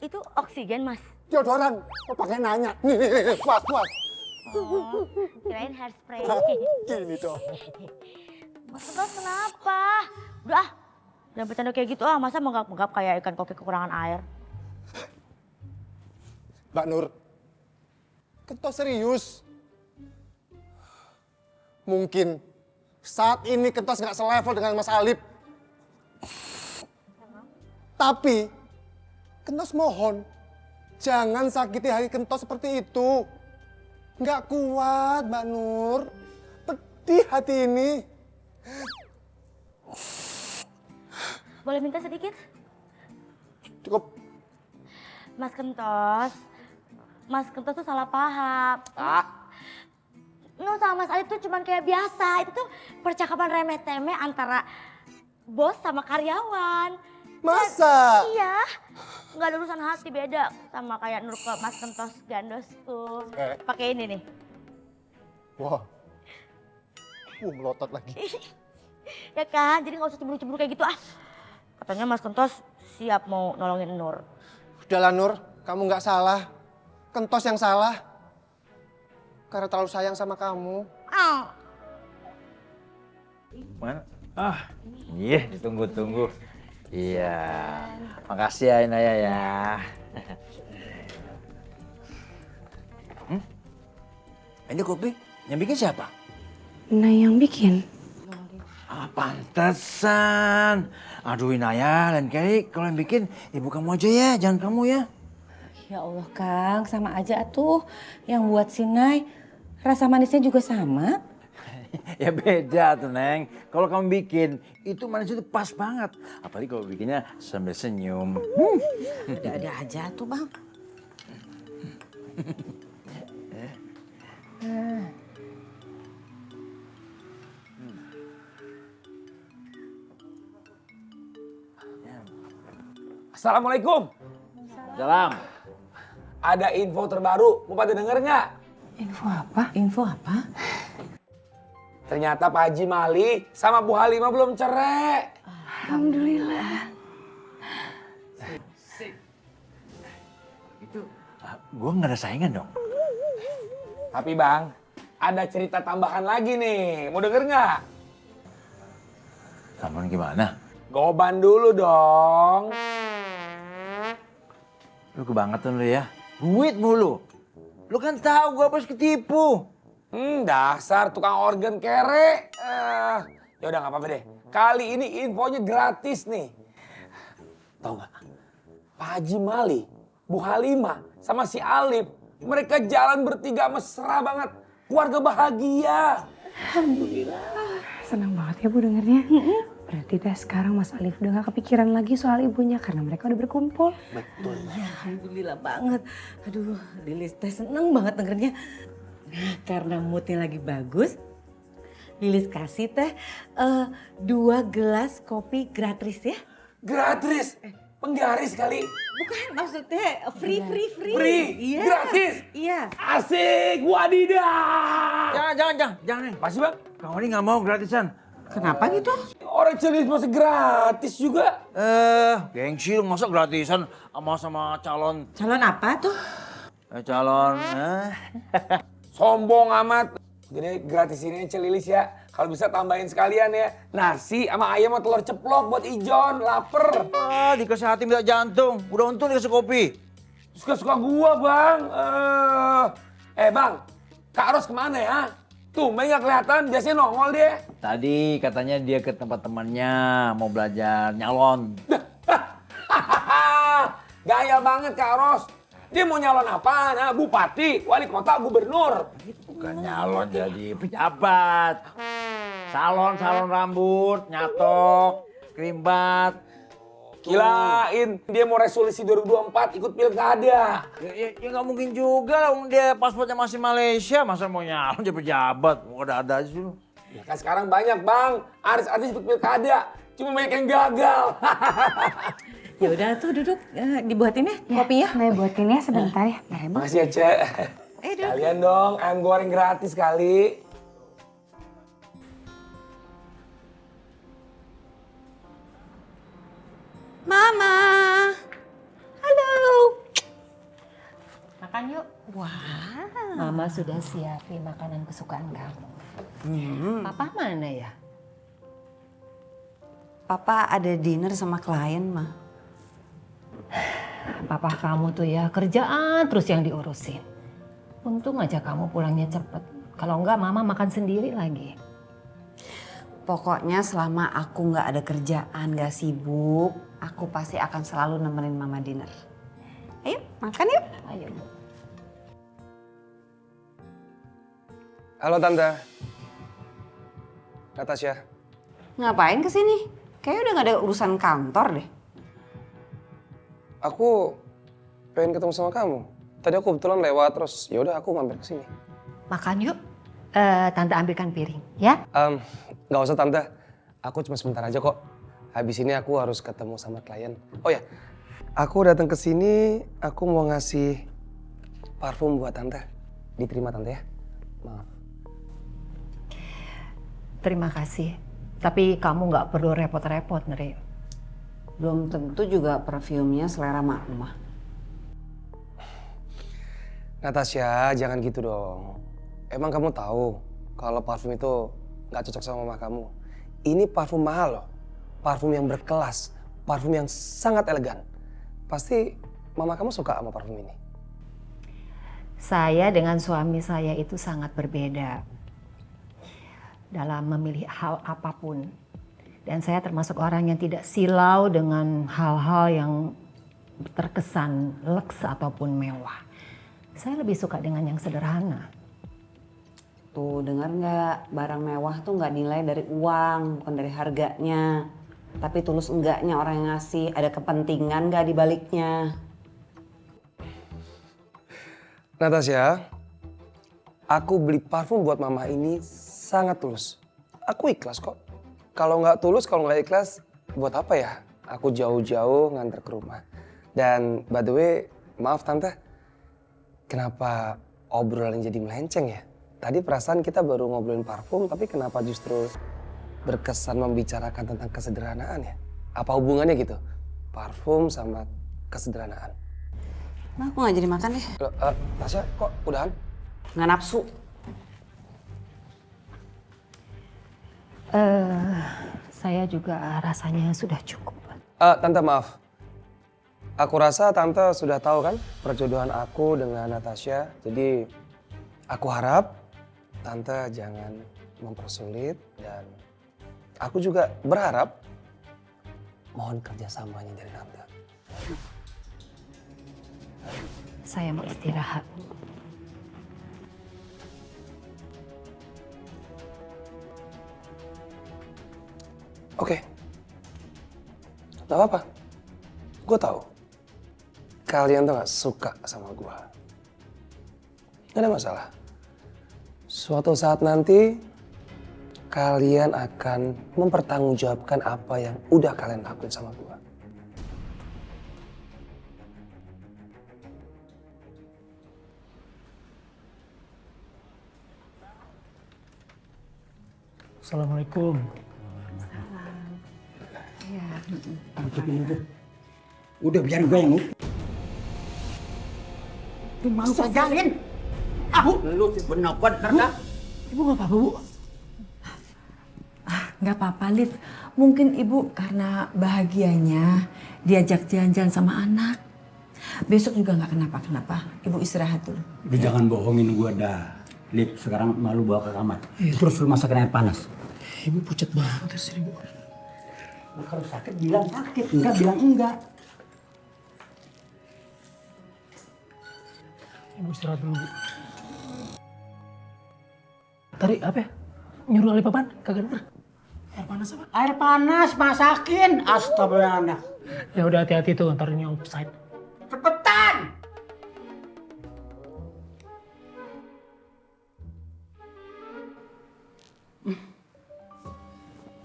Itu oksigen Mas. Deodoran, kok pakai nanya? Nih, puas. Oh, kirain hairspray. Gini dong. Mas Kentos kenapa? Udah jangan bercanda kayak gitu masa menggap-menggap kayak ikan koki kekurangan air. Mbak Nur, Kentos serius. Mungkin saat ini Kentos nggak selevel dengan Mas Alif. Tapi Kentos mohon, jangan sakiti hati Kentos seperti itu. Nggak kuat, Mbak Nur. Pedih hati ini. Boleh minta sedikit? Cukup. Mas Kentos tuh salah paham. Nur sama Mas Alif tuh cuman kayak biasa. Itu tuh percakapan remeh-temeh antara bos sama karyawan. Masa? Iya. Nggak ada urusan hati, beda sama kayak Nur ke Mas Kentos gandosku. Pakai ini nih. Wah, Melotot lagi. Ya kan, jadi nggak usah cemburu-cemburu kayak gitu ah. Katanya Mas Kentos siap mau nolongin Nur. Udahlah Nur, kamu nggak salah. Kentos yang salah. Karena terlalu sayang sama kamu. Mana? Ah, iya ditunggu-tunggu. Iya, makasih ya Inaya ya. Ini kopi yang bikin siapa? Nah yang bikin. Ah, pantesan. Aduh Inaya, lain kali kalau yang bikin ibu kamu aja ya, jangan kamu ya. Ya Allah Kang, sama aja tuh. Yang buat Sinai, rasa manisnya juga sama. Ya beda tuh Neng. Kalau kamu bikin, itu manisnya tuh pas banget. Apalagi kalau bikinnya sambil senyum. Ada-ada aja tuh Bang. Assalamualaikum. Salam. Ada info terbaru, mau pada denger nggak? Info apa? Info apa? Ternyata Pak Haji Mali sama Bu Halimah belum cerai. Alhamdulillah. Gue nggak ada saingan dong. Tapi Bang, ada cerita tambahan lagi nih, mau denger nggak? Tambahan gimana? Goban dulu dong. Lu kebangetan lu ya. Duit mulu. Lu kan tahu gue harus ketipu. Dasar tukang organ kere. Ya udah nggak apa-apa deh. Kali ini infonya gratis nih. Tahu nggak? Pak Haji Mali, Bu Halimah, sama si Alif, mereka jalan bertiga mesra banget. Keluarga bahagia. Alhamdulillah. Senang banget ya Bu dengarnya. Berarti deh sekarang Mas Alif udah gak kepikiran lagi soal ibunya karena mereka udah berkumpul. Betul. Ya, alhamdulillah banget. Aduh, Lilis teh seneng banget dengernya. Nah, karena moodnya lagi bagus, Lilis kasih teh 2 gelas kopi gratis ya. Gratis? Penggaris kali? Bukan, maksudnya free. Iya. Gratis? Iya. Asik, wadidah. Jangan. Masih Bang? Kamu ini nggak mau gratisan. Kenapa gitu? Orang Cilis masih gratis juga. Gengsi lu masa gratisan sama calon. Calon apa tuh? Calon. Sombong amat. Jadi gratis ini Celilis ya. Kalau bisa tambahin sekalian ya. Nasi sama ayam sama telur ceplok buat Ijon. Laper. Dikasih hati minta jantung. Udah untung dikasih kopi. Suka-suka gua Bang. Bang. Kak Ros kemana ya? Tuh, main gak kelihatan. Biasanya nongol dia. Tadi katanya dia ke tempat temannya mau belajar nyalon. Gaya banget Kak Ros. Dia mau nyalon apaan? Bupati, wali kota, gubernur. Bukan nyalon jadi pejabat. Salon rambut, nyatok, krimbat. Kirain dia mau resolusi 2024 ikut pilkada. Ya nggak mungkin juga lah, dia paspornya masih Malaysia, masa mau nyalon jadi pejabat, mau ada aja lu. Ya kan sekarang banyak Bang, artis-artis ikut pilkada, cuma banyak yang gagal. Ya udah tuh duduk, dibuatin ya kopi ya. Nah buatin ya sebentar ya. Makasih ya Cek. Kalian dong, ayam goreng gratis kali. Mama. Halo. Makan yuk. Wah, Mama sudah siapin makanan kesukaan kamu. Papa mana ya? Papa ada dinner sama klien, Ma. Papa kamu tuh ya kerjaan terus yang diurusin. Untung aja kamu pulangnya cepet. Kalau enggak Mama makan sendiri lagi. Pokoknya selama aku nggak ada kerjaan, nggak sibuk, aku pasti akan selalu nemenin Mama dinner. Ayo, makan yuk. Ayo. Halo Tante. Natasha. Ngapain kesini? Kayaknya udah nggak ada urusan kantor deh. Aku pengen ketemu sama kamu. Tadi aku kebetulan lewat terus ya udah aku mampir ke sini. Makan yuk. Tante ambilkan piring, ya? Nggak usah Tante. Aku cuma sebentar aja kok. Habis ini aku harus ketemu sama klien. Oh ya, aku datang ke sini aku mau ngasih parfum buat Tante. Diterima Tante ya? Maaf. Terima kasih. Tapi kamu nggak perlu repot-repot, Neri. Belum tentu juga parfumnya selera Mama. Natasha, jangan gitu dong. Emang kamu tahu kalau parfum itu nggak cocok sama mama kamu? Ini parfum mahal loh. Parfum yang berkelas. Parfum yang sangat elegan. Pasti mama kamu suka sama parfum ini. Saya dengan suami saya itu sangat berbeda dalam memilih hal apapun. Dan saya termasuk orang yang tidak silau dengan hal-hal yang terkesan leks ataupun mewah. Saya lebih suka dengan yang sederhana. Tuh, dengar nggak? Barang mewah tuh nggak nilai dari uang, bukan dari harganya. Tapi tulus enggaknya orang yang ngasih, ada kepentingan nggak di baliknya. Natasha, aku beli parfum buat mama ini sangat tulus. Aku ikhlas kok. Kalau nggak tulus, kalau nggak ikhlas, buat apa ya? Aku jauh-jauh nganter ke rumah. Dan by the way, maaf tante, kenapa obrolan jadi melenceng ya? Tadi perasaan kita baru ngobrolin parfum, tapi kenapa justru berkesan membicarakan tentang kesederhanaan ya? Apa hubungannya gitu? Parfum sama kesederhanaan. Nah, aku nggak jadi makan deh. Tasya, kok udahan? Nggak nafsu. Saya juga rasanya sudah cukup. Tante maaf. Aku rasa tante sudah tahu kan perjodohan aku dengan Natasha. Jadi aku harap tante jangan mempersulit dan aku juga berharap mohon kerjasamanya dari tante. Saya mau istirahat. Oke. Gak apa-apa. Gue tahu. Kalian tuh gak suka sama gue. Gak ada masalah. Suatu saat nanti kalian akan mempertanggungjawabkan apa yang udah kalian lakuin sama gue. Assalamualaikum. Udah biar gue yang Itu mau pegangan. Lu bener dah. Ibu nggak apa-apa, Bu? Nggak apa-apa, Liv. Mungkin ibu karena bahagianya diajak jalan-jalan sama anak. Besok juga nggak kenapa-kenapa. Ibu istirahat dulu. Lu jangan bohongin gue dah. Lip, sekarang malu bawa ke kamar. Terus lu masakin air panas. Ibu pucat banget ya sini, Bu. Kalau sakit bilang sakit, enggak bilang enggak. Ibu istirahat dulu, Bu. Tadi apa ya? Nyuruh Alif apaan? Kagak denger. Air panas apa? Air panas, masakin. Astagfirullah. Ya udah hati-hati tuh, ntar ini offside. Cepetan!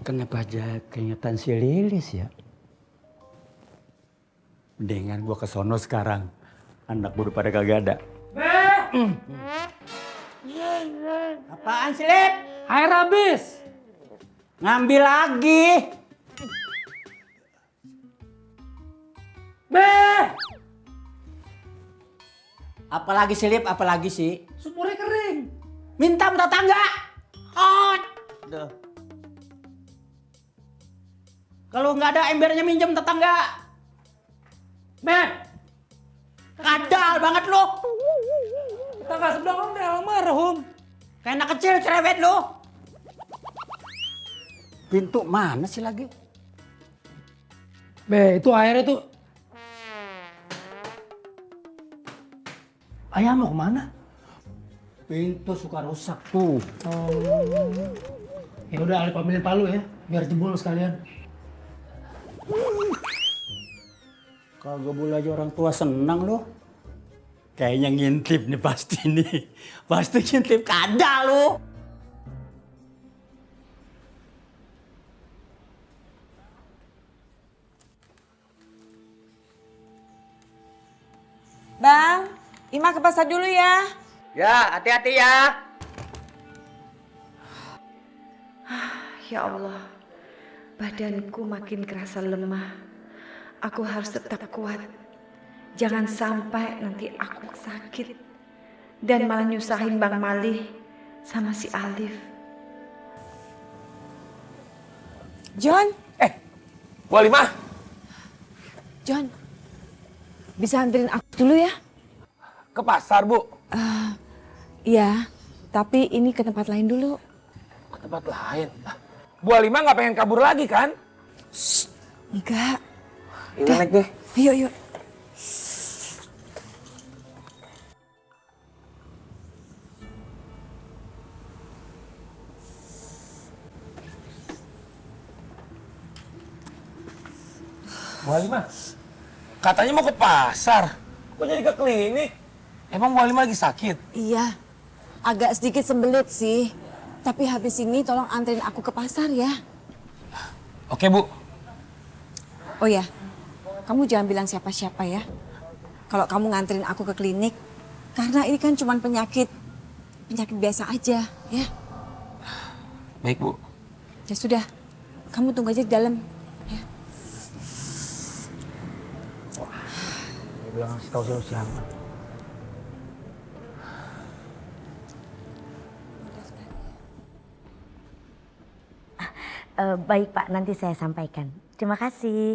Kenapa aja keingetan si Lilis ya? Dengan gua kesono sekarang, anak gua udah pada kagak ada. Apaan sih, Lip? Air habis. Ngambil lagi. Apalagi sih, Lip? Apalagi sih? Sumurnya kering. Minta tetangga. Duh. Kalau nggak ada embernya minjem tetangga. Kadal banget lu. Tetangga sebelah kan udah almarhum. Kayak anak kecil cerewet lu. Pintu mana sih lagi? Itu airnya tuh. Ayah mau kemana? Pintu suka rusak tuh. Ya udah Alif ambilin palu ya, biar jebol sekalian. Kagak boleh aja orang tua senang loh. Kayaknya ngintip nih pasti nih. Pasti ngintip kadal lu. Bang, Ima ke pasar dulu ya. Ya, hati-hati ya. Ya Allah, badanku makin kerasa lemah. Aku harus tetap kuat. Jangan sampai nanti aku sakit dan malah nyusahin Bang Mali sama si Alif. John, Bu Halimah. John, bisa anterin aku dulu ya? Ke pasar, Bu. Iya, tapi ini ke tempat lain dulu. Ke tempat lain? Bu Halimah nggak pengen kabur lagi kan? Enggak. Iya, naik deh. Yuk, yuk. Bu Halimah, katanya mau ke pasar. Kok jadi ke klinik? Emang Bu Halimah lagi sakit? Iya, agak sedikit sembelit sih. Tapi habis ini tolong anterin aku ke pasar ya. Oke, Bu. Oh ya, kamu jangan bilang siapa-siapa ya. Kalau kamu nganterin aku ke klinik, karena ini kan cuma penyakit biasa aja ya. Baik, Bu. Ya sudah, kamu tunggu aja di dalam. Dia bilang ngasih tahu siapa. Baik Pak, nanti saya sampaikan. Terima kasih.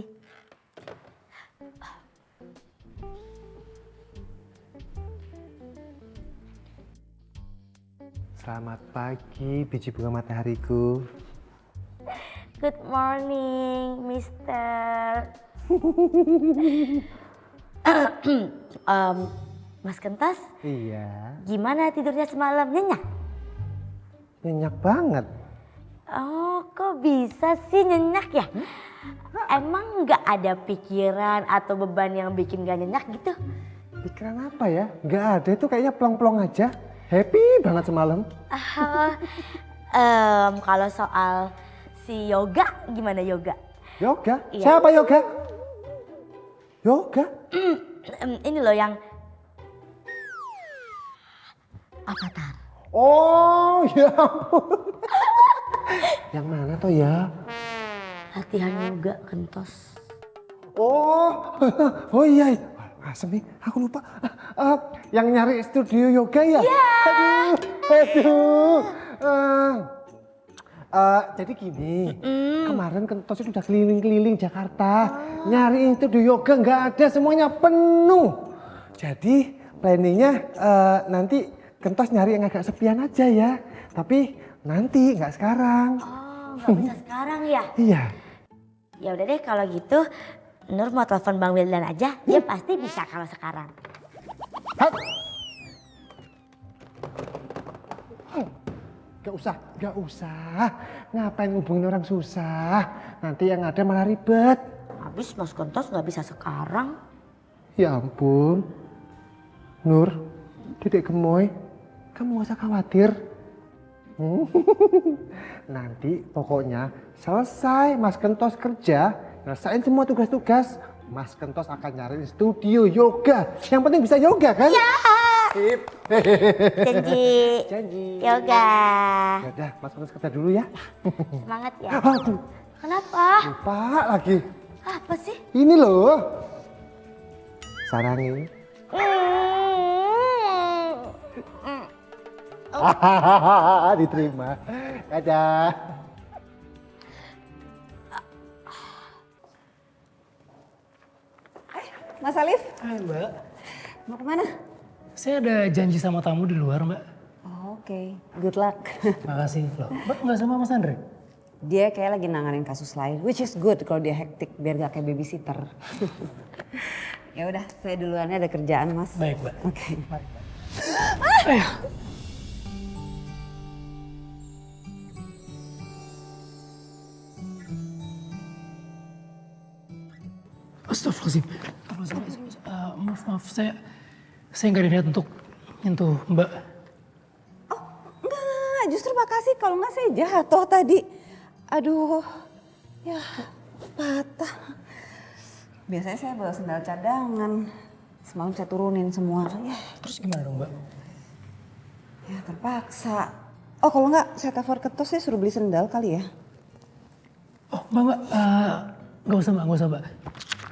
Selamat pagi, biji bunga matahariku. Good morning, Mister. Mas Kentas, Iya, gimana tidurnya semalam? Nyenyak? nyenyak banget. Oh, kok bisa sih nyenyak ya? Emang nggak ada pikiran atau beban yang bikin gak nyenyak gitu? Pikiran apa ya? Nggak ada, itu kayaknya plong-plong aja. Happy banget semalam. Kalau soal si yoga, gimana yoga? Yoga? Iya. Siapa yoga? Yoga? Ini loh yang Avatar. Oh, ya ampun. Yang mana tuh ya? Latihan yoga Kentos. Oh iya. Asem nih, aku lupa. Yang nyari studio yoga ya? Iya. Aduh. Jadi gini, kemarin Kentos itu udah keliling-keliling Jakarta. Nyari studio yoga nggak ada, semuanya penuh. Jadi planningnya nanti Kentos nyari yang agak sepian aja ya. Tapi nanti, nggak sekarang. Oh, nggak bisa sekarang ya? Iya. Ya udah deh kalau gitu, Nur mau telepon Bang Wildan aja. Dia pasti bisa kalau sekarang. Gak usah. Ngapain ngubungin orang susah? Nanti yang ada malah ribet. Habis Mas Kentos nggak bisa sekarang. Ya ampun. Nur, Dedek Gemoy, kamu gak usah khawatir. Nanti pokoknya selesai Mas Kentos kerja, nyelesain semua tugas-tugas, Mas Kentos akan nyariin studio yoga. Yang penting bisa yoga kan? Ya. Sip. Janji. Janji. Yoga. Yaudah, Mas Kentos kerja dulu ya. Semangat ya. Aduh, Kenapa? lupa lagi. Apa sih? Ini loh. Sarangin. Diterima. Dadah. Mas Alif, Hai Mbak, mau kemana? saya ada janji sama tamu di luar Mbak. Oh, Oke, good luck. Makasih loh. Mbak nggak sama Mas Andre? Dia kayak lagi nanganin kasus lain, which is good kalau dia hektik biar gak kayak babysitter. Ya udah, saya duluannya ada kerjaan Mas. Baik Mbak. Oke. Mari Mbak. Astagfirullahaladzim. Maaf, saya nggak ada niat untuk nyentuh Mbak. Enggak, justru makasih kalau nggak saya jatuh tadi. Aduh, ya patah. Biasanya saya bawa sendal cadangan. Semalam saya turunin semua. Ya, Terus gimana dong Mbak? ya terpaksa. Oh kalau nggak saya telepon Kentos, saya suruh beli sendal kali ya. Mbak, nggak usah mbak.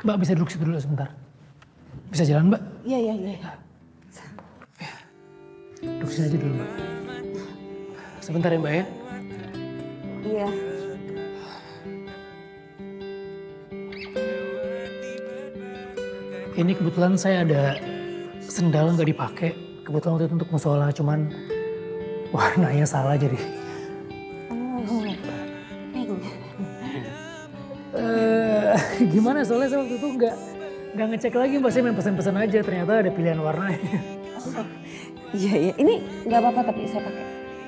Mbak bisa duduk situ dulu sebentar. Bisa jalan mbak? Iya. Duduk sini aja dulu mbak. Sebentar ya mbak ya. Iya. Ini kebetulan saya ada sendal nggak dipakai. Kebetulan waktu itu untuk musola, cuman warnanya salah jadi. Gimana soalnya saya waktu itu nggak ngecek lagi mbak, saya main pesan-pesan aja, ternyata ada pilihan warnanya. Iya. Ini nggak apa-apa tapi saya pakai.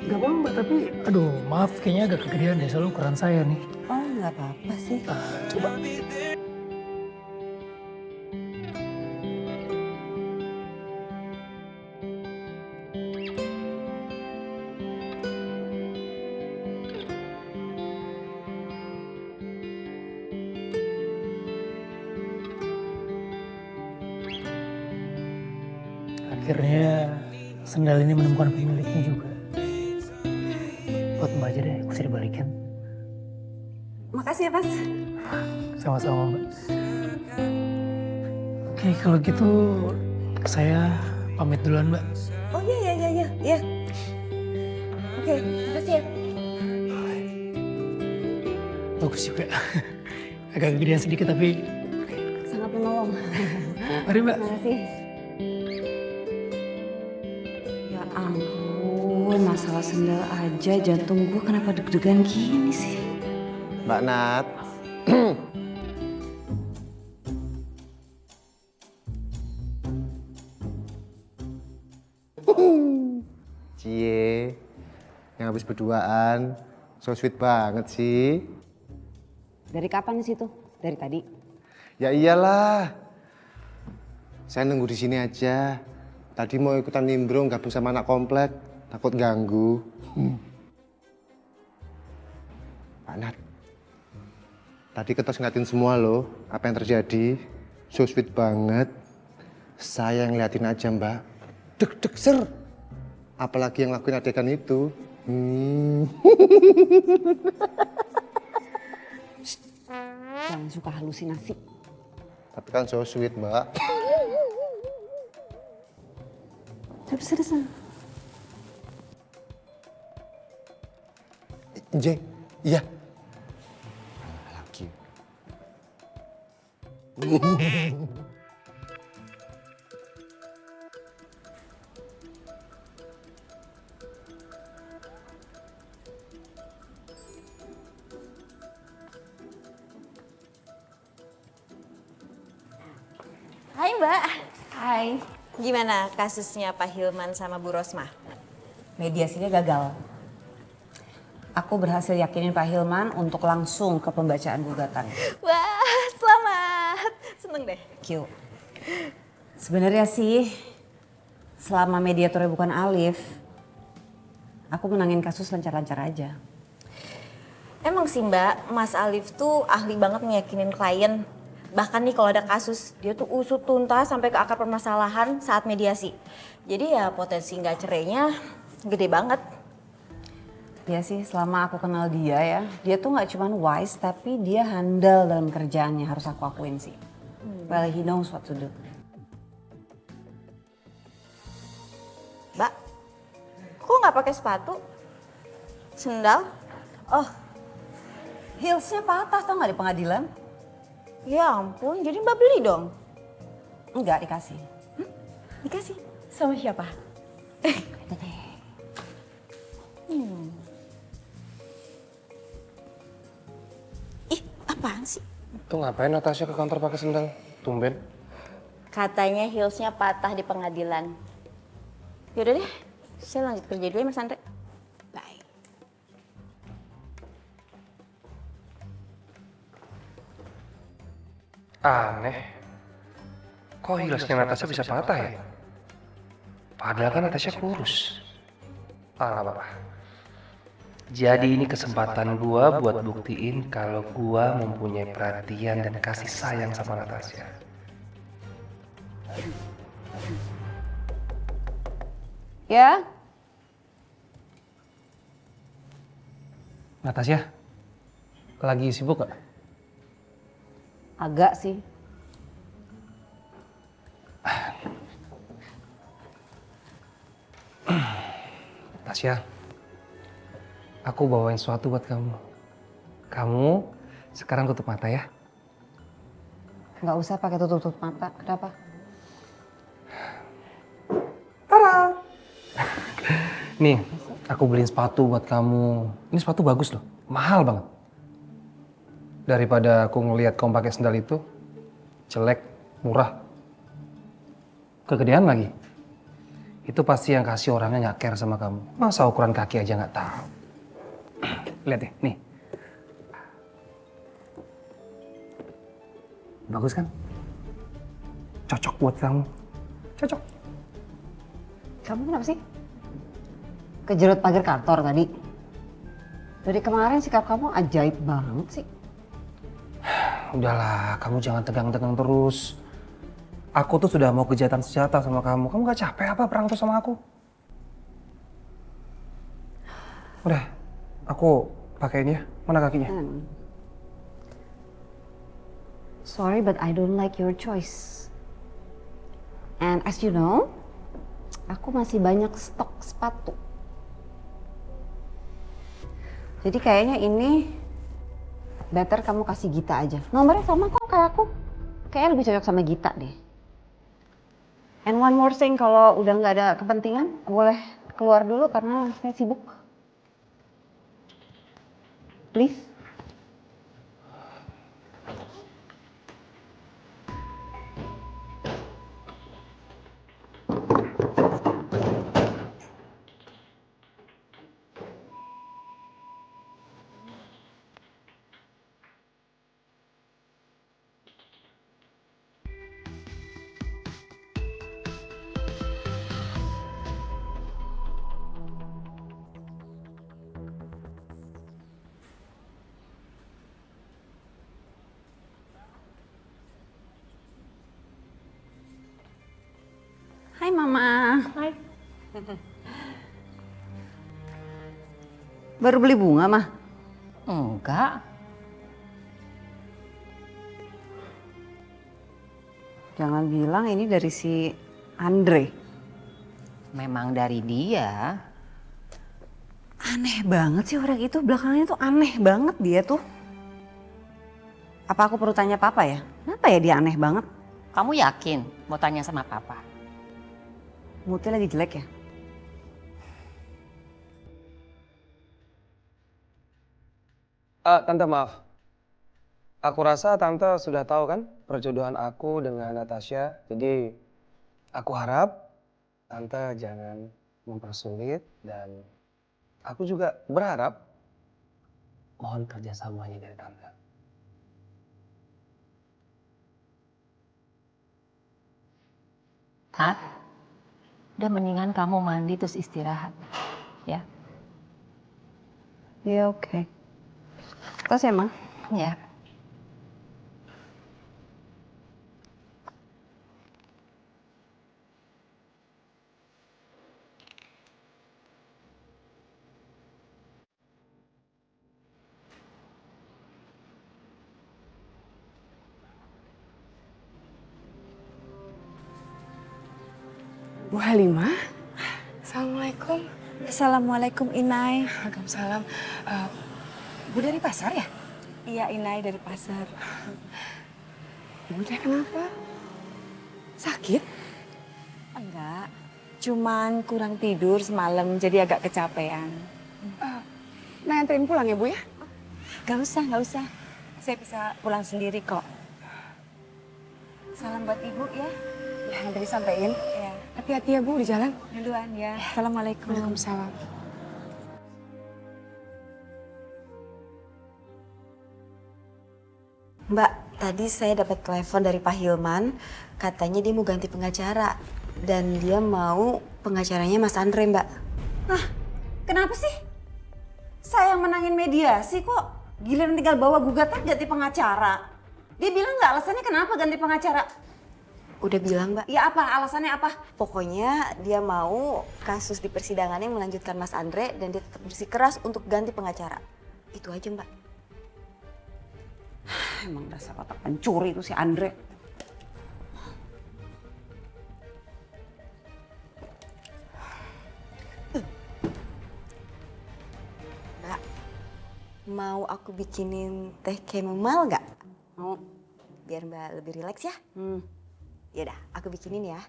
Gak apa mbak, tapi aduh maaf kayaknya agak kegedean deh, soalnya ukuran saya nih. Oh nggak apa-apa sih. Coba. Akhirnya sendal ini menemukan pemiliknya juga. Buat mbak aja deh, aku bisa dibalikin. Makasih ya Mas. Sama-sama mbak. Oke kalau gitu saya pamit duluan mbak. Oh iya. Oke, makasih ya. Bagus juga. Agak kegedean sedikit tapi Sangat menolong. mari mbak. Makasih. Ya ampun, masalah sendal aja jantung gue kenapa deg-degan gini sih? Mbak Nat. Cie, yang habis berduaan, so sweet banget sih. Dari kapan sih tuh? Dari tadi? Ya iyalah, saya nunggu di sini aja. Tadi mau ikutan nimbrung gabung sama anak komplek, takut ganggu. Pak Nat, tadi Ketos ngeliatin semua loh, apa yang terjadi. So sweet banget. Saya yang ngeliatin aja mbak, deg-deg ser. Apalagi yang lakuin adegan itu. Jangan suka halusinasi. Tapi kan so sweet mbak. Serius. Jeng, iya. Lagi. Hai Mbak. Hai. Gimana kasusnya Pak Hilman sama Bu Rosmah? Mediasinya gagal. Aku berhasil yakinin Pak Hilman untuk langsung ke pembacaan gugatan. Wah, selamat. Seneng deh. Q. Sebenarnya sih, selama mediatornya bukan Alif, aku menangin kasus lancar-lancar aja. Emang sih Mbak, Mas Alif tuh ahli banget ngeyakinin klien. Bahkan nih kalau ada kasus, dia tuh usut tuntas sampai ke akar permasalahan saat mediasi. Jadi ya potensi nggak cerainya gede banget. Ya sih, selama aku kenal dia tuh nggak cuma wise, tapi dia handal dalam kerjaannya, harus aku akuin sih. Well, he knows what to do. Mbak, kok nggak pakai sepatu? Sendal? Oh, heelsnya patah tau nggak di pengadilan? Ya ampun, jadi Mbak beli dong? Enggak, dikasih. Dikasih? Sama siapa? Ih, apaan sih? Tuh ngapain Natasha ke kantor pakai sendal? Tumben. Katanya heelsnya patah di pengadilan. Yaudah deh, saya lanjut kerja dulu ya Mas Andre. Bye. Aneh. Kok heelsnya Natasha bisa patah ya? Padahal kan Natasha kurus. Gak apa-apa. Jadi ini kesempatan gua buat buktiin kalau gua mempunyai perhatian dan kasih sayang sama Natasha. Ya? Natasha, Lagi sibuk gak? Agak sih. Tasya, aku bawain sesuatu buat kamu. Kamu sekarang tutup mata ya. Nggak usah pakai tutup mata. Kenapa? Nih, aku beliin sepatu buat kamu. Ini sepatu bagus loh, mahal banget. Daripada aku ngelihat kamu pakai sendal itu, jelek, murah, kegedean lagi. Itu pasti yang kasih orangnya nggak care sama kamu. Masa ukuran kaki aja nggak tahu. Lihat deh, nih. Bagus kan? Cocok buat kamu. Cocok. Kamu kenapa sih? Kejerut pagar kantor tadi. Dari kemarin sikap kamu ajaib banget sih. Udahlah, kamu jangan tegang-tegang terus. Aku tuh sudah mau kejahatan senjata sama kamu. Kamu gak capek apa perang terus sama aku? Udah, aku pakein ya. Mana kakinya? Sorry, but I don't like your choice. And as you know, aku masih banyak stok sepatu. Jadi kayaknya ini better kamu kasih Gita aja. Nomornya sama kok kayak aku. Kayaknya lebih cocok sama Gita deh. And one more thing, kalau udah nggak ada kepentingan, boleh keluar dulu karena saya sibuk. Please. Hai Mama. Hai. Baru beli bunga, Mah? Enggak. Jangan bilang ini dari si Andre. Memang dari dia. Aneh banget sih orang itu, belakangnya tuh aneh banget dia tuh. Apa aku perlu tanya Papa ya? Kenapa ya dia aneh banget? Kamu yakin mau tanya sama Papa? Moodnya lagi jelek ya? Tante maaf. Aku rasa Tante sudah tahu kan perjodohan aku dengan Natasha. Jadi aku harap Tante jangan mempersulit dan aku juga berharap mohon kerjasamanya dari Tante. Tat, udah mendingan kamu mandi terus istirahat, ya? Iya oke. Terus ya, Mah? Ya. Bu Halimah, Assalamualaikum. Assalamualaikum Inai. Waalaikumsalam. Bu dari pasar ya? Iya Inai dari pasar. Bu teh kenapa? Sakit? Enggak, cuman kurang tidur semalam jadi agak kecapean. Nah anterin pulang ya Bu ya? Gak usah, gak usah. Saya bisa pulang sendiri kok. Salam buat Ibu ya. Ya nanti disampaikan. Ya. Hati-hati ya Bu di jalan. Duluan ya. Assalamualaikum. Waalaikumsalam. Mbak, tadi saya dapat telepon dari Pak Hilman, katanya dia mau ganti pengacara. Dan dia mau pengacaranya Mas Andre, Mbak. Hah? Kenapa sih? Saya yang menangin mediasi kok. Giliran tinggal bawa gugatan ganti pengacara. Dia bilang nggak alasannya kenapa ganti pengacara? Udah bilang, Mbak. Ya apa? Alasannya apa? Pokoknya dia mau kasus di persidangannya melanjutkan Mas Andre dan dia tetap bersikeras untuk ganti pengacara. Itu aja, Mbak. Emang dasar otak pencuri itu si Andre. Mbak, mau aku bikinin teh chamomile nggak? Mau? Biar Mbak lebih rileks ya? Yaudah, aku bikinin ya.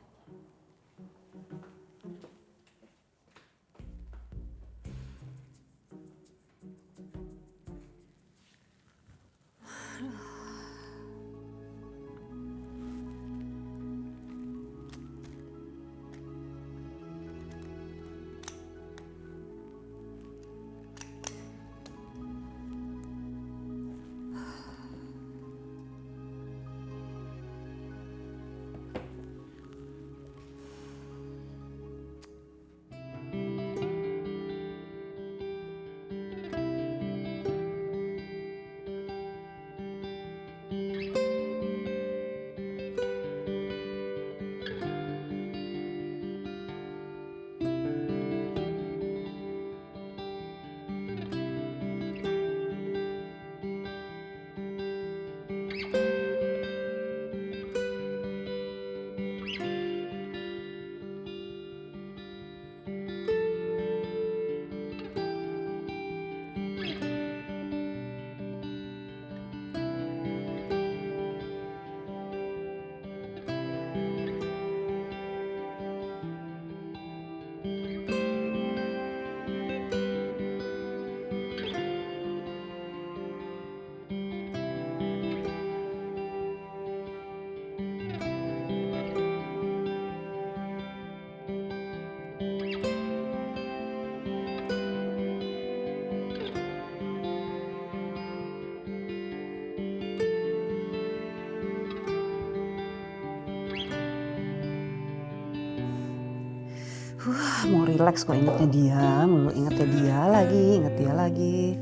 Mau rileks kok ingetnya dia, mulu ingetnya dia lagi, inget dia lagi.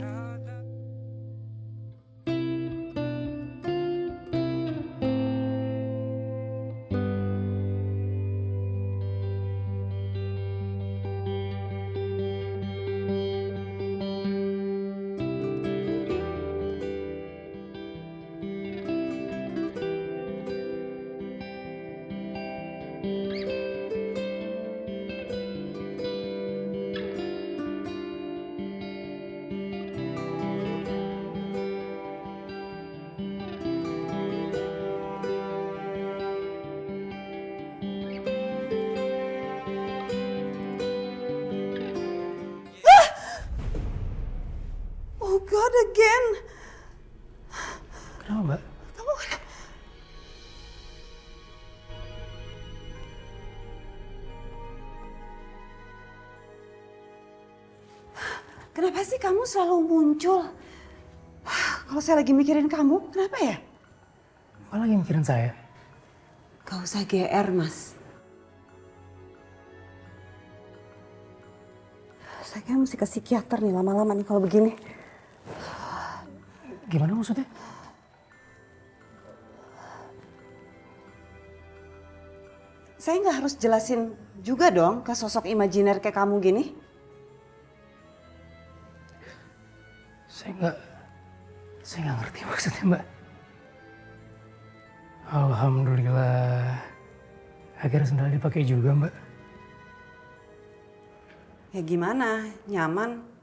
Oh God, again. Kenapa, Mbak? Kamu kenapa sih kamu selalu muncul? Kalau saya lagi mikirin kamu, kenapa ya? Kok lagi mikirin saya? Gak usah GR, Mas. Saya kayak mesti ke psikiater nih lama-lama nih kalau begini. Gimana maksudnya? Saya nggak harus jelasin juga dong ke sosok imajiner kayak kamu gini. Saya nggak ngerti maksudnya, Mbak. Alhamdulillah, akhirnya sendal dipakai juga, Mbak. Ya gimana? Nyaman?